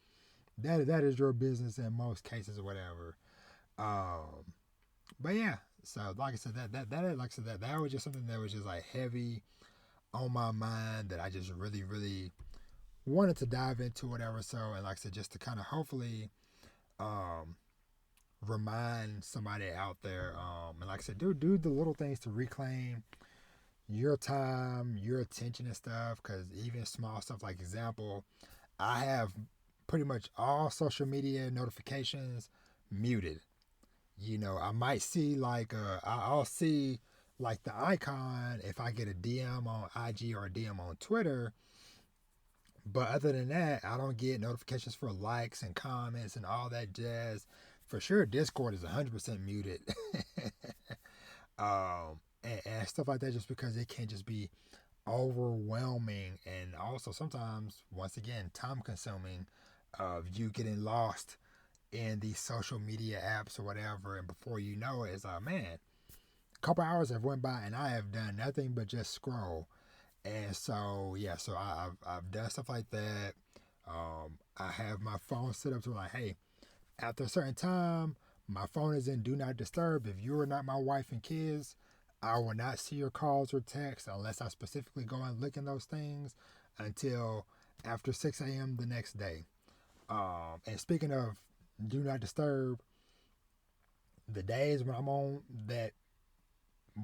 that is your business in most cases, or whatever. Um, but yeah. So like I said, like I said, that was just something that was just like heavy on my mind that I just really really wanted to dive into, whatever. So, and like I said, just to kind of hopefully um remind somebody out there, and like I said, do the little things to reclaim your time, your attention and stuff, because even small stuff, like example, I have pretty much all social media notifications muted. I might see like I'll see like the icon if I get a DM on IG or a DM on Twitter. But other than that, I don't get notifications for likes and comments and all that jazz. For sure, Discord is 100% muted. And stuff like that, just because it can just be overwhelming, and also sometimes, once again, time consuming of you getting lost in these social media apps or whatever. And before you know it, it's like, man, a couple hours have went by and I have done nothing but just scroll. And so yeah, so I've done stuff like that. I have my phone set up to like, hey, after a certain time, my phone is in do not disturb. If you are not my wife and kids, I will not see your calls or texts unless I specifically go and look in those things until after 6 a.m. the next day. And speaking of do not disturb, the days when I'm on that,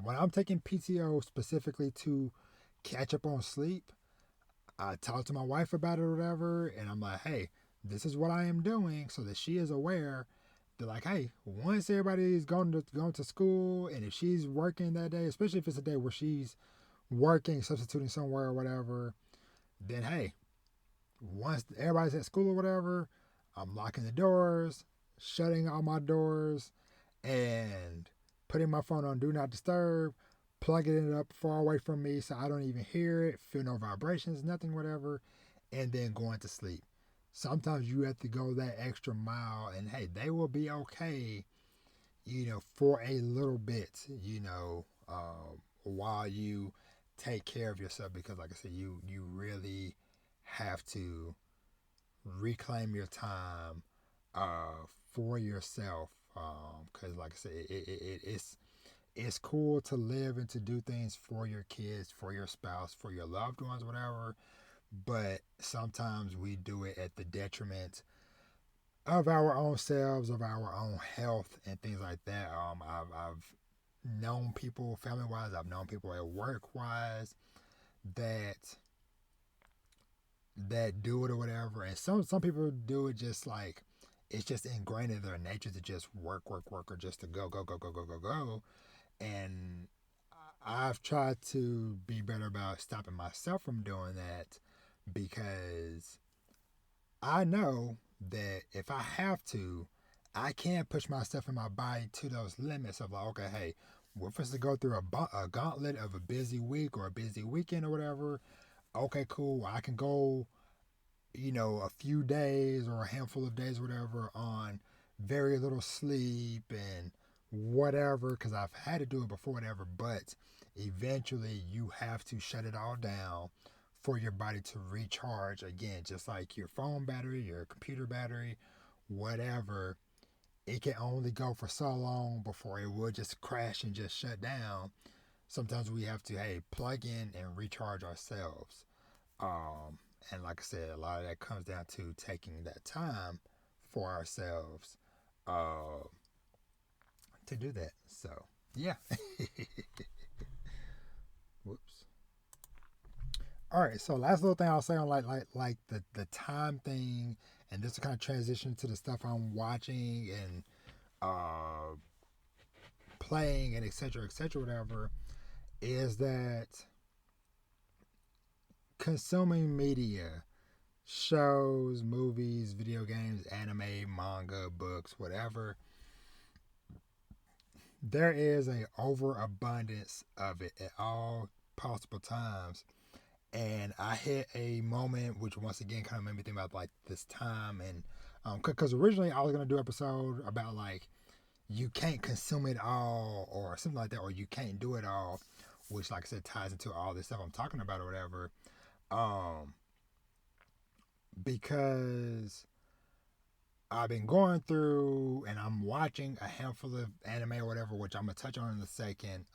when I'm taking PTO specifically to catch up on sleep, I talk to my wife about it or whatever, and I'm like, hey, this is what I am doing, so that she is aware. They're like, hey, once everybody is going to school, and if she's working that day, especially if it's a day where she's working, substituting somewhere or whatever, then hey, once everybody's at school or whatever, I'm locking the doors, shutting all my doors, and putting my phone on do not disturb, plugging it up far away from me so I don't even hear it, feel no vibrations, nothing, whatever, and then going to sleep. Sometimes you have to go that extra mile, and hey, they will be okay, for a little bit, while you take care of yourself, because like I said, you really have to reclaim your time for yourself, because like I said, it's cool to live and to do things for your kids, for your spouse, for your loved ones, whatever. But sometimes we do it at the detriment of our own selves, of our own health, and things like that. I've known people family wise, I've known people at work wise that do it or whatever, and some people do it just like it's just ingrained in their nature to just work, or just to go, and I've tried to be better about stopping myself from doing that because I know that if I have to, I can push myself and my body to those limits of like, okay, hey, we're supposed to go through a gauntlet of a busy week or a busy weekend or whatever. Okay, cool. I can go, a few days or a handful of days, or whatever, on very little sleep and whatever, because I've had to do it before, whatever. But eventually, you have to shut it all down for your body to recharge again, just like your phone battery, your computer battery, whatever. It can only go for so long before it will just crash and just shut down. Sometimes we have to, hey, plug in and recharge ourselves. Um, and like I said, a lot of that comes down to taking that time for ourselves uh, to do that. So, yeah. Whoops. All right. So, last little thing I'll say on like the time thing, and this will kind of transition to the stuff I'm watching and uh, playing and etc. Whatever, is that consuming media, shows, movies, video games, anime, manga, books, whatever, there is a overabundance of it at all possible times. And I hit a moment which once again kind of made me think about like this time, and because originally I was gonna do an episode about like you can't consume it all or something like that, or you can't do it all, which like I said ties into all this stuff I'm talking about or whatever. Um, because I've been going through and I'm watching a handful of anime or whatever, which I'm gonna touch on in a second.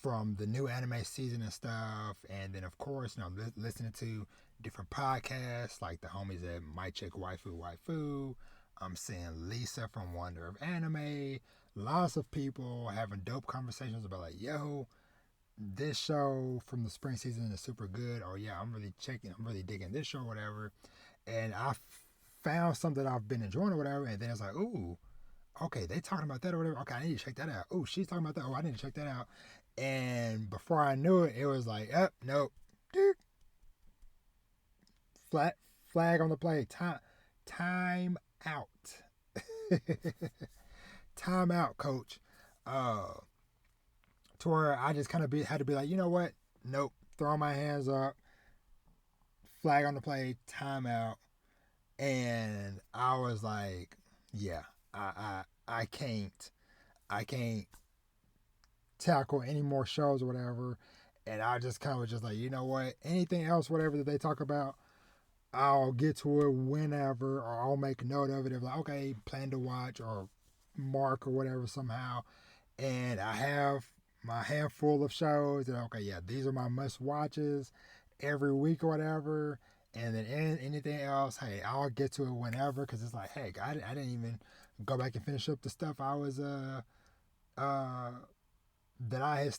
From the new anime season and stuff, and then of course, listening to different podcasts like the homies at Might Check Waifu. I'm seeing Lisa from Wonder of Anime. Lots of people having dope conversations about like, yo, this show from the spring season is super good, or yeah, I'm really digging this show, or whatever. And I found something I've been enjoying or whatever, and then it's like, ooh, okay, they talking about that or whatever. Okay, I need to check that out. Oh, she's talking about that. Oh, I need to check that out. And before I knew it, it was like, nope, flat flag on the play. Time out. Time out, coach. Uh, to where I just kind of had to be like, you know what? Nope. Throw my hands up. Flag on the play. Time out. And I was like, yeah, I can't. I can't tackle any more shows or whatever. And I just kind of was just like, you know what? Anything else, whatever that they talk about, I'll get to it whenever, or I'll make a note of it. If like, okay, plan to watch or mark or whatever somehow. And I have my handful of shows that, okay, yeah, these are my must watches every week or whatever. And then anything else, hey, I'll get to it whenever, because it's like, hey, I didn't even go back and finish up the stuff I was uh that I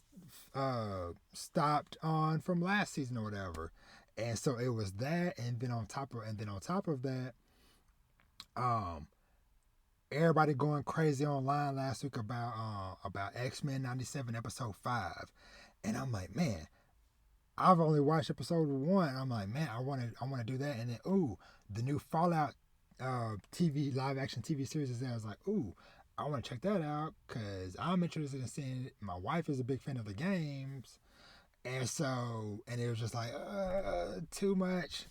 had stopped on from last season or whatever. And so it was that, and then on top of that, um, everybody going crazy online last week about X-Men '97 episode 5, and I'm like, man, I've only watched episode 1. I'm like, man, I want to do that, and then the new Fallout TV live action TV series is there. I was like, I want to check that out because I'm interested in seeing it. My wife is a big fan of the games, and it was just like too much,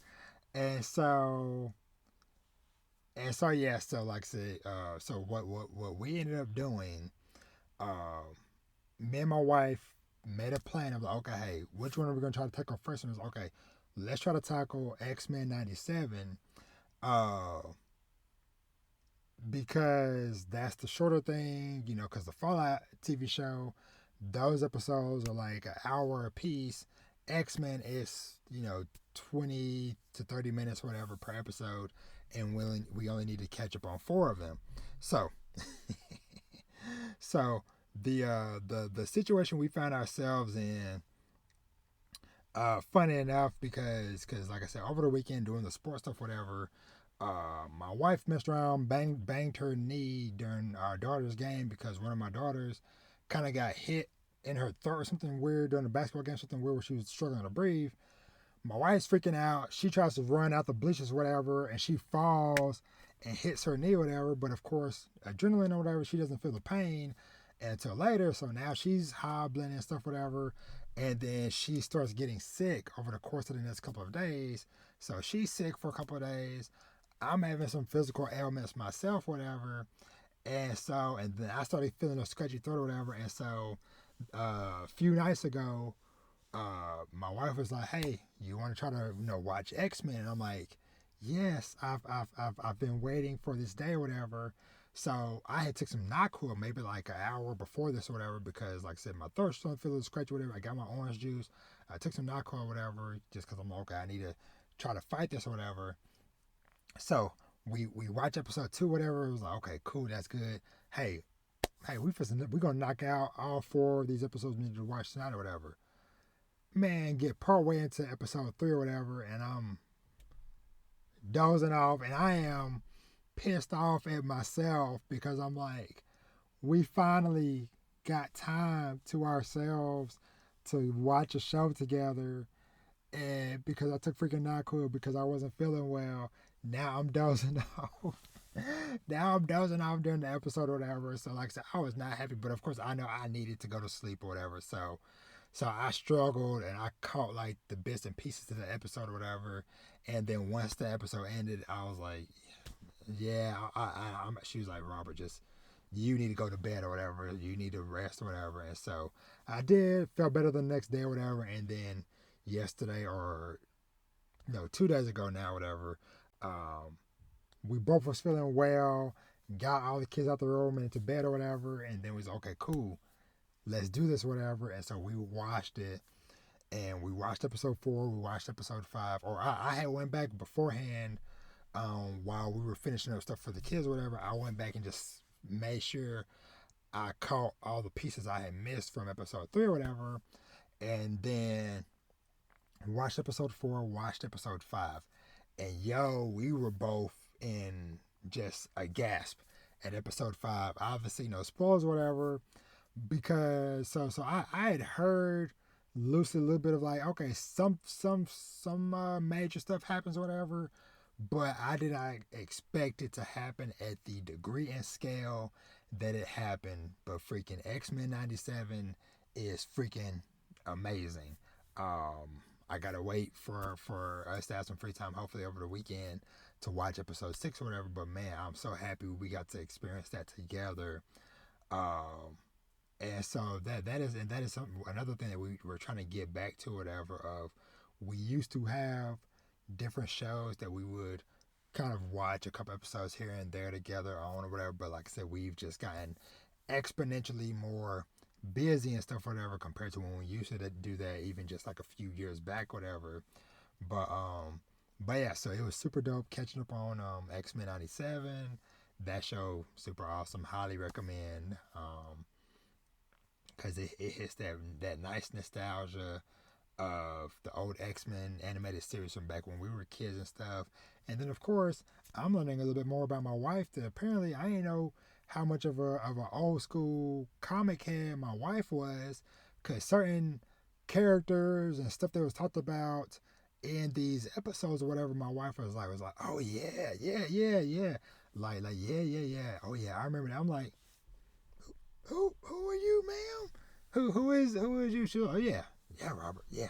and so yeah. So like I said, so what we ended up doing, uh, me and my wife made a plan of like, okay, hey, which one are we gonna try to tackle first? And it was okay, let's try to tackle X-Men '97. Uh, because that's the shorter thing, because the Fallout TV show, those episodes are like an hour a piece. X-Men is, 20 to 30 minutes, whatever, per episode, and we only need to catch up on 4 of them. So, so the situation we found ourselves in, funny enough, because like I said, over the weekend doing the sports stuff, whatever, my wife messed around, banged her knee during our daughter's game because one of my daughters kind of got hit in her throat or something weird during the basketball game, something weird where she was struggling to breathe. My wife's freaking out. She tries to run out the bleachers or whatever, and she falls and hits her knee or whatever. But of course, adrenaline or whatever, she doesn't feel the pain until later. So now she's hobbling and stuff, whatever. And then she starts getting sick over the course of the next couple of days. So she's sick for a couple of days. I'm having some physical ailments myself, whatever. And then I started feeling a scratchy throat or whatever. And so a few nights ago, my wife was like, "Hey, you want to try to watch X-Men?" And I'm like, "Yes, I've been waiting for this day or whatever." So I had took some NyQuil maybe like an hour before this or whatever because, like I said, my throat started feeling scratchy or whatever. I got my orange juice. I took some NyQuil or whatever just because I'm like, okay, I need to try to fight this or whatever. So we watch episode 2 or whatever. It was like, okay, cool, that's good. Hey, we gonna knock out all 4 of these episodes we need to watch tonight or whatever. Man, get part way into episode 3 or whatever, and I'm dozing off, and I am pissed off at myself because I'm like, we finally got time to ourselves to watch a show together, and because I took freaking NyQuil because I wasn't feeling well, now I'm dozing off. Now I'm dozing off during the episode or whatever. So like I said, I was not happy, but of course I know I needed to go to sleep or whatever. So I struggled and I caught like the bits and pieces of the episode or whatever. And then once the episode ended, I was like, yeah, she was like, Robert, just, you need to go to bed or whatever. You need to rest or whatever. And so I did, felt better the next day or whatever. And then yesterday or, no, 2 days ago now, whatever, we both was feeling well, got all the kids out the room and into bed or whatever. And then we was okay, cool, let's do this or whatever. And so we watched it, and we watched episode 4, we watched episode 5, or I had went back beforehand, while we were finishing up stuff for the kids or whatever. I went back and just made sure I caught all the pieces I had missed from episode 3 or whatever. And then watched episode 4, watched episode 5, and yo, we were both in just a gasp at episode 5. Obviously no spoilers or whatever, because I had heard loosely a little bit of like, okay, some major stuff happens or whatever, but I did not expect it to happen at the degree and scale that it happened. But freaking X-Men 97 is freaking amazing. I gotta wait for us to have some free time, hopefully over the weekend, to watch episode 6 or whatever. But man, I'm so happy we got to experience that together. And so that is something, another thing that we're trying to get back to, whatever. Of, we used to have different shows that we would kind of watch a couple episodes here and there together on or whatever. But like I said, we've just gotten exponentially more busy and stuff, whatever, compared to when we used to do that, even just like a few years back, whatever. But yeah, so it was super dope catching up on X-Men 97. That show super awesome. Highly recommend. Because it hits that nice nostalgia of the old X-Men animated series from back when we were kids and stuff. And then of course, I'm learning a little bit more about my wife, that apparently I didn't know how much of an old school comic head my wife was, because certain characters and stuff that was talked about in these episodes or whatever, my wife was like, oh yeah, like yeah, oh yeah, I remember that. I'm like, who are you, ma'am? Who is you? She, oh yeah, Robert, yeah.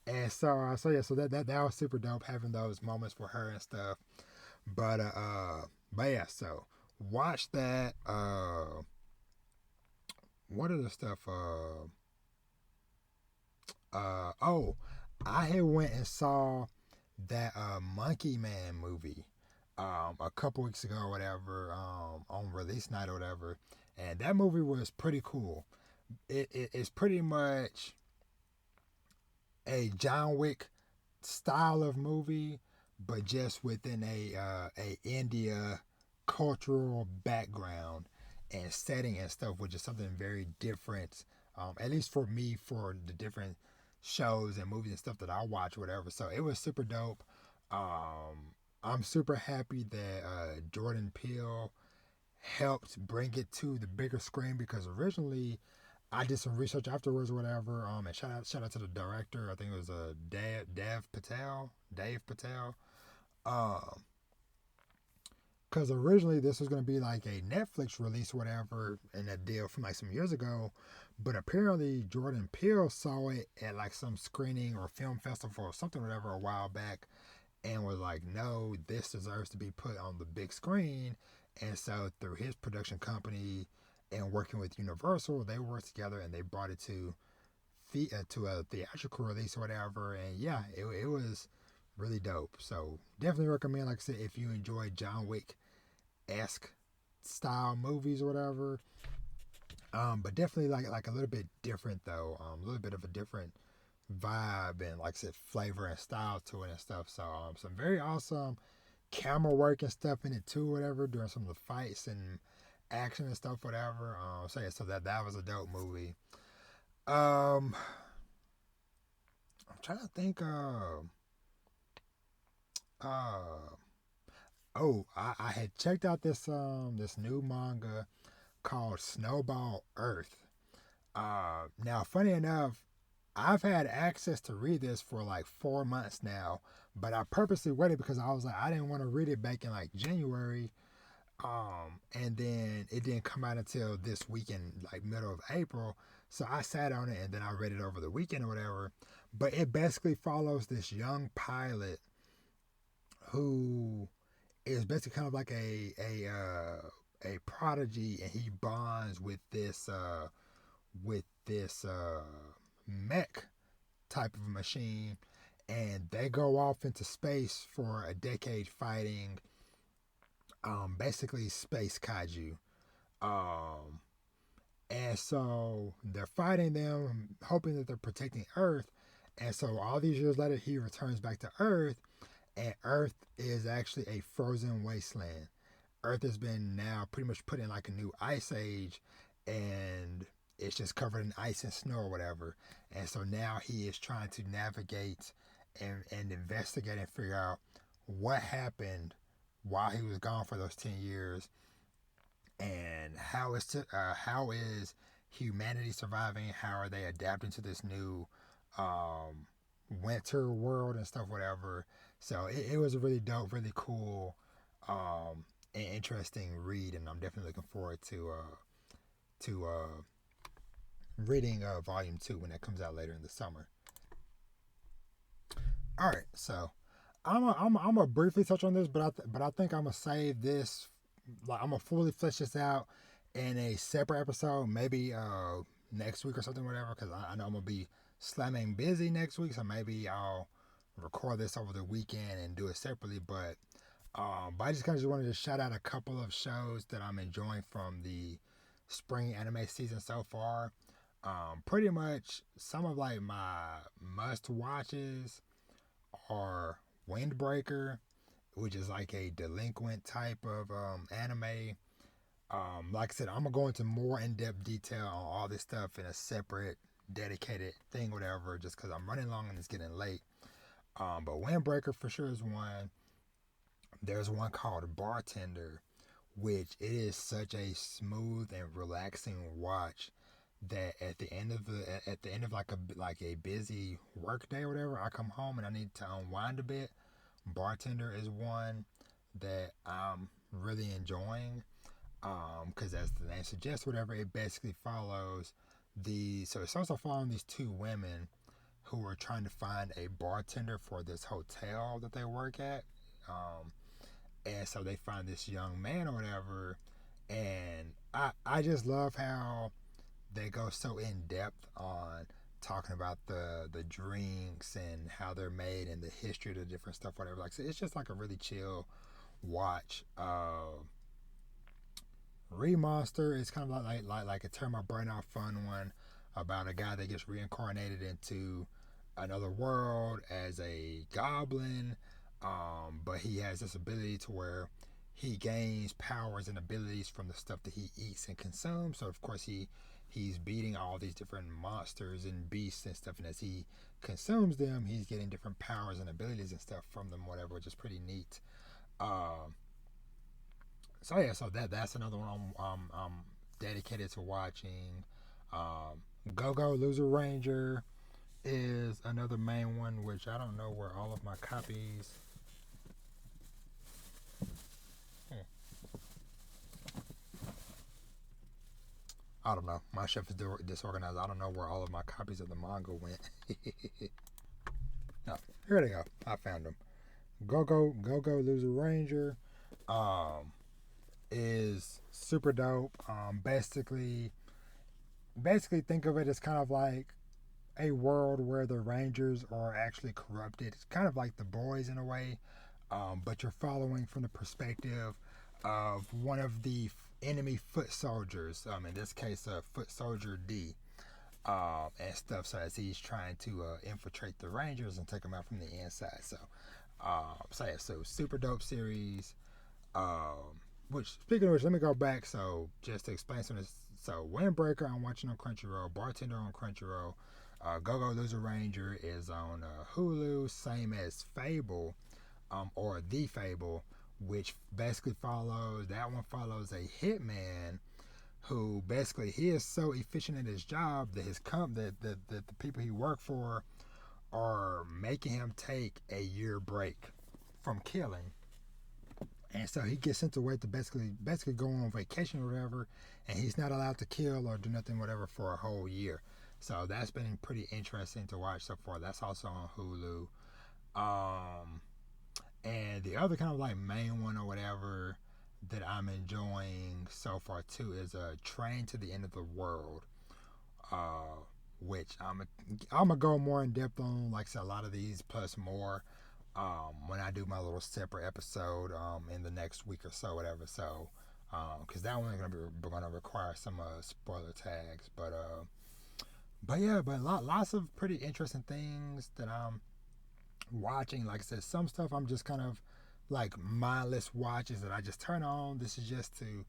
And so that was super dope, having those moments for her and stuff. But yeah, so watch that. What other stuff? Oh, I had went and saw that Monkey Man movie a couple weeks ago or whatever, on release night or whatever, and that movie was pretty cool. It's pretty much a John Wick style of movie, but just within a India cultural background. and setting and stuff, which is something very different. At least for me, for the different shows and movies and stuff that I watch, whatever. So it was super dope. I'm super happy that Jordan Peele helped bring it to the bigger screen because originally I did some research afterwards or whatever. And shout out to the director. I think it was Dev Patel. Dave Patel. Um, because originally this was going to be like a Netflix release or whatever in that deal from like some years ago, but apparently Jordan Peele saw it at like some screening or film festival or something whatever a while back and was like, no, this deserves to be put on the big screen. And so through his production company and working with Universal, they worked together and they brought it to a theatrical release or whatever. And yeah, it was really dope. So definitely recommend, like I said, if you enjoy John Wick esque style movies or whatever. But definitely like a little bit different though. A little bit of a different vibe and like I said, flavor and style to it and stuff. So some very awesome camera work and stuff in it too, whatever, during some of the fights and action and stuff, whatever. So yeah, so that was a dope movie. Um, I'm trying to think. Uh, I had checked out this new manga called Snowball Earth. Now, funny enough, I've had access to read this for like 4 months now, but I purposely waited because I was like, I didn't want to read it back in like January. And then it didn't come out until this weekend, like middle of April. So I sat on it and then I read it over the weekend or whatever. But it basically follows this young pilot who is basically kind of like a prodigy, and he bonds with this mech type of machine, and they go off into space for a decade fighting basically space kaiju. Um, and so they're fighting them, hoping that they're protecting Earth. And so all these years later, he returns back to Earth, and Earth is actually a frozen wasteland. Earth has been now pretty much put in like a new ice age, and it's just covered in ice and snow or whatever. And so now he is trying to navigate and investigate and figure out what happened while he was gone for those 10 years and how is humanity surviving, how are they adapting to this new um, winter world and stuff, whatever. So it was a really dope, really cool, and interesting read, and I'm definitely looking forward to reading volume 2 when that comes out later in the summer. All right, so I'm gonna briefly touch on this, but I think I'm gonna save this. Like I'm gonna fully flesh this out in a separate episode, maybe next week or something, whatever. Because I know I'm gonna be slamming busy next week, so maybe I'll record this over the weekend and do it separately. But I just kind of just wanted to shout out a couple of shows that I'm enjoying from the spring anime season so far. Pretty much some of like my must watches are Windbreaker, which is like a delinquent type of anime. Like I said, I'm gonna go into more in-depth detail on all this stuff in a separate, dedicated thing, whatever. Just because I'm running long and it's getting late. But Windbreaker for sure is one. There's one called Bartender, which it is such a smooth and relaxing watch that at the end of like a busy work day or whatever, I come home and I need to unwind a bit. Bartender is one that I'm really enjoying because as the name suggests, whatever, it basically follows so it's also following these two women who are trying to find a bartender for this hotel that they work at. Um, and so they find this young man or whatever, and I just love how they go so in depth on talking about the drinks and how they're made and the history of the different stuff, whatever. Like, so it's just like a really chill watch. Remonster is kind of like a turn my brain off fun one about a guy that gets reincarnated into another world as a goblin, but he has this ability to where he gains powers and abilities from the stuff that he eats and consumes. So of course he's beating all these different monsters and beasts and stuff, and as he consumes them, he's getting different powers and abilities and stuff from them, whatever, which is pretty neat. Um, so yeah, so that's another one I'm dedicated to watching. Um, Go Go Loser Ranger is another main one, which I don't know where all of my copies. Hmm, I don't know. My shelf is disorganized. I don't know where all of my copies of the manga went. No, here they go. I found them. Go Loser Ranger um, is super dope. Basically think of it as kind of like a world where the Rangers are actually corrupted. It's kind of like the boys in a way, but you're following from the perspective of one of the enemy foot soldiers. In this case, Foot Soldier D. And stuff. So as he's trying to infiltrate the Rangers and take them out from the inside. So super dope series. Which speaking of which, let me go back. So just to explain some of this. So Windbreaker, I'm watching on Crunchyroll. Bartender on Crunchyroll. Go Go Loser Ranger is on Hulu. Same as Fable, or The Fable, which basically follows a hitman who basically he is so efficient at his job that that the people he worked for are making him take a year break from killing, and so he gets sent away to basically go on vacation or whatever, and he's not allowed to kill or do nothing whatever for a whole year. So that's been pretty interesting to watch so far. That's also on Hulu. Um, and the other kind of like main one or whatever that I'm enjoying so far too is a Train to the End of the World, uh, which I'm gonna go more in depth on, like I said, a lot of these plus more when I do my little separate episode in the next week or so, whatever. So, because that one's gonna require some spoiler tags, but yeah, but lots of pretty interesting things that I'm watching. Like I said, some stuff I'm just kind of like mindless watches that I just turn on. This is just to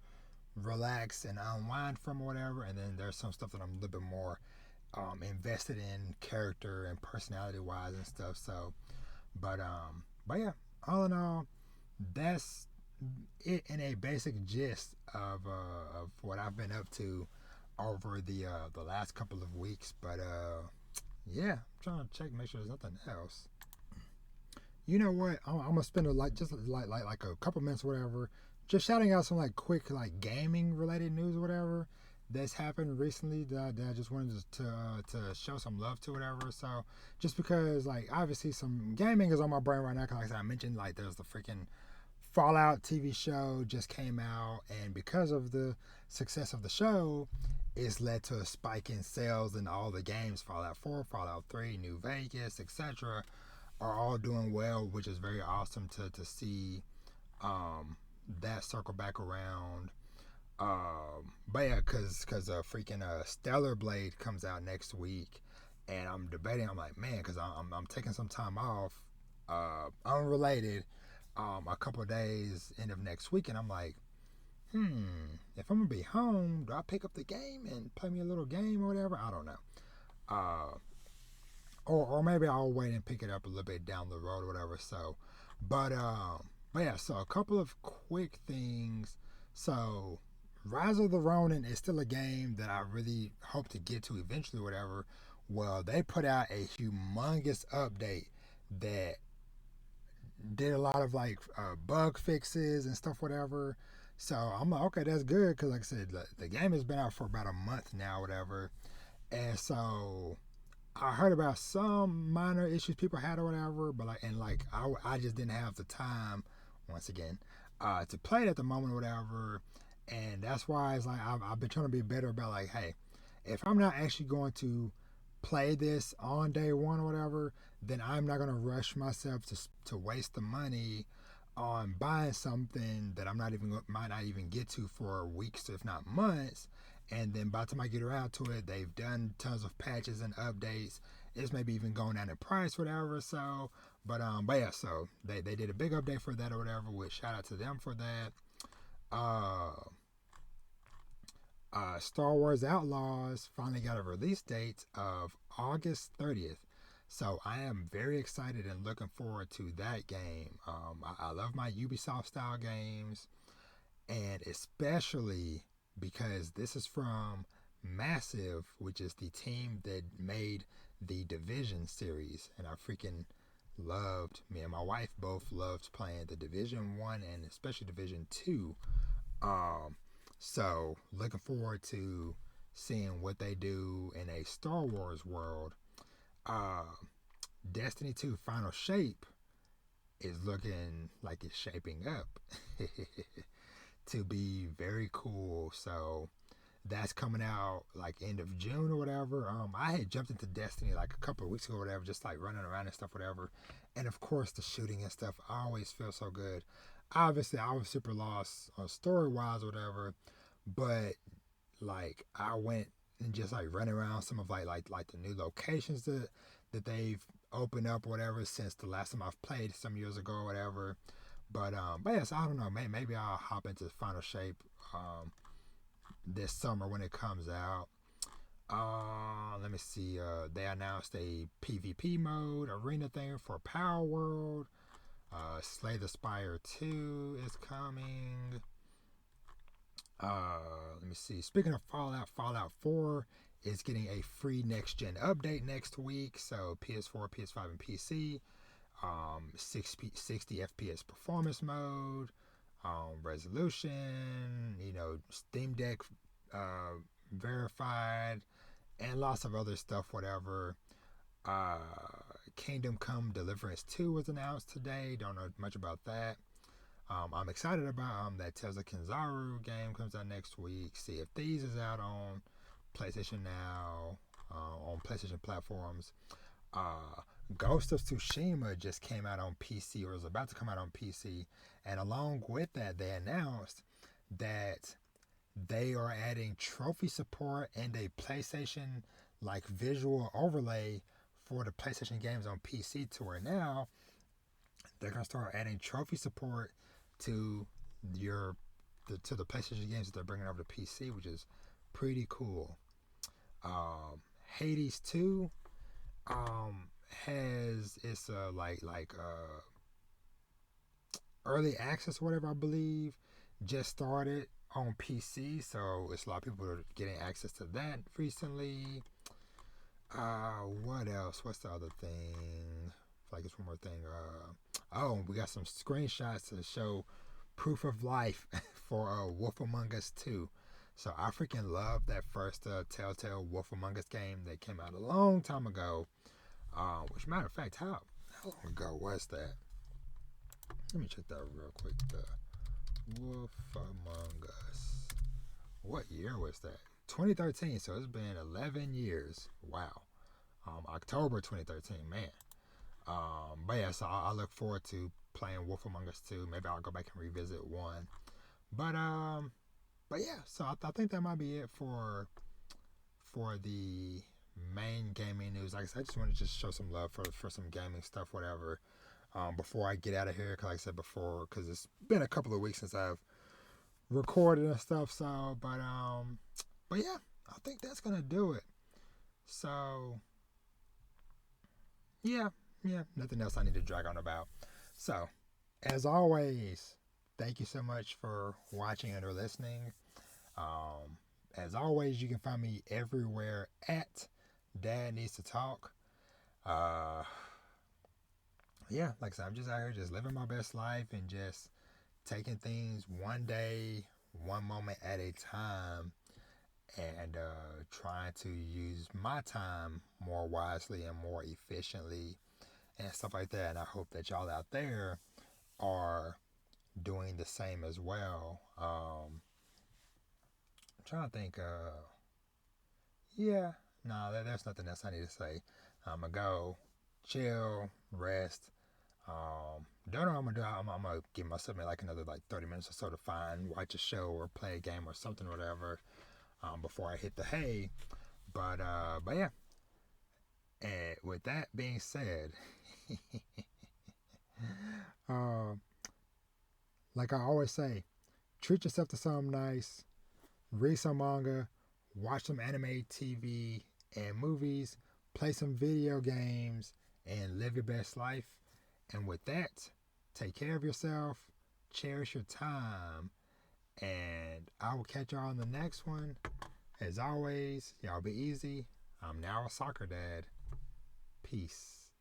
relax and unwind from or whatever. And then there's some stuff that I'm a little bit more invested in character and personality wise and stuff. So, but yeah, all in all, that's it in a basic gist of what I've been up to over the last couple of weeks. But yeah, I'm trying to check, make sure there's nothing else. You know what? I'm gonna spend like a couple minutes, or whatever, just shouting out some like quick like gaming related news, or whatever, that's happened recently that I just wanted to show some love to, whatever. So just because like obviously some gaming is on my brain right now, because like I mentioned, like there's the freaking Fallout TV show just came out, and because of the success of the show, it's led to a spike in sales in all the games. Fallout 4, Fallout 3, New Vegas, etc. are all doing well, which is very awesome to see that circle back around. But yeah, cause freaking Stellar Blade comes out next week, and I'm debating. I'm like, man, cause I'm taking some time off, unrelated, a couple of days end of next week, and I'm like, if I'm gonna be home, do I pick up the game and play me a little game or whatever? I don't know. Uh, or maybe I'll wait and pick it up a little bit down the road or whatever. So, but yeah. So a couple of quick things. So, Rise of the Ronin is still a game that I really hope to get to eventually, whatever. Well, they put out a humongous update that did a lot of like bug fixes and stuff, whatever. So I'm like, okay, that's good, because like I said, the game has been out for about a month now, whatever. And so I heard about some minor issues people had or whatever, but I just didn't have the time, once again, to play it at the moment or whatever. And that's why it's like I've been trying to be better about like, hey, if I'm not actually going to play this on day one or whatever, then I'm not going to rush myself to waste the money on buying something that might not even get to for weeks, if not months. And then by the time I get around to it, they've done tons of patches and updates. It's maybe even going down in price, whatever. So But yeah, so they did a big update for that or whatever. Which shout out to them for that. Uh, Star Wars Outlaws finally got a release date of August 30th. So I am very excited and looking forward to that game. I love my Ubisoft style games, and especially because this is from Massive, which is the team that made the Division series, and I freaking loved. Me and my wife both loved playing the Division 1 and especially Division 2. Um, so looking forward to seeing what they do in a Star Wars world. Uh, Destiny 2 Final Shape is looking like it's shaping up to be very cool. So that's coming out like end of June or whatever. I had jumped into Destiny like a couple of weeks ago or whatever, just like running around and stuff, whatever. And of course, the shooting and stuff always feels so good. Obviously, I was super lost story wise or whatever, but like I went and just like running around some of like the new locations that they've opened up or whatever since the last time I've played some years ago or whatever. But yes, I don't know. Maybe I'll hop into Final Shape this summer when it comes out. Let me see. They announced a PvP mode arena thing for Power World. Slay the Spire 2 is coming. Let me see. Speaking of Fallout 4 is getting a free next gen update next week. So PS4, PS5, and PC. 60 FPS performance mode. Resolution. Steam Deck verified, and lots of other stuff. Whatever. Uh, Kingdom Come Deliverance 2 was announced today. Don't know much about that. I'm excited about that Tales of Kinzaru game comes out next week. Sea of Thieves is out on PlayStation now, on PlayStation platforms. Uh, Ghost of Tsushima just came out on PC, or is about to come out on PC. And along with that, they announced that they are adding trophy support and a PlayStation like visual overlay for the PlayStation games on PC, to where now they're gonna start adding trophy support to the PlayStation games that they're bringing over to PC, which is pretty cool. Hades 2 has its early access or whatever, I believe, just started on PC, so it's a lot of people that are getting access to that recently. What else? What's the other thing? I feel like it's one more thing. We got some screenshots to show proof of life for Wolf Among Us 2. So I freaking love that first Telltale Wolf Among Us game that came out a long time ago. Which, matter of fact, how long ago was that? Let me check that real quick. The Wolf Among Us. What year was that? 2013. So it's been 11 years. Wow. October 2013. Man. But yeah, so I look forward to playing Wolf Among Us 2. Maybe I'll go back and revisit 1. But yeah, so I think that might be it for the main gaming news. Like I said, I just wanted to just show some love for some gaming stuff, whatever. Before I get out of here, like I said before, because it's been a couple of weeks since I've recorded and stuff. So, but yeah, I think that's gonna do it. So, yeah, nothing else I need to drag on about. So, as always, thank you so much for watching and or listening. As always, you can find me everywhere at Dad Needs to Talk. Yeah, like I said, I'm just out here just living my best life and just taking things one day, one moment at a time, and trying to use my time more wisely and more efficiently and stuff like that. And I hope that y'all out there are doing the same as well. I'm trying to think. Yeah, no, there's nothing else I need to say. I'm gonna go chill, rest. Don't know what I'm gonna do. I'm gonna give myself like another like 30 minutes or so to watch a show or play a game or something or whatever, before I hit the hay. But yeah. And with that being said, uh, like I always say, treat yourself to something nice, read some manga, watch some anime TV and movies, play some video games, and live your best life. And with that, take care of yourself, cherish your time, and I will catch y'all on the next one. As always, y'all be easy. I'm now a soccer dad. Peace.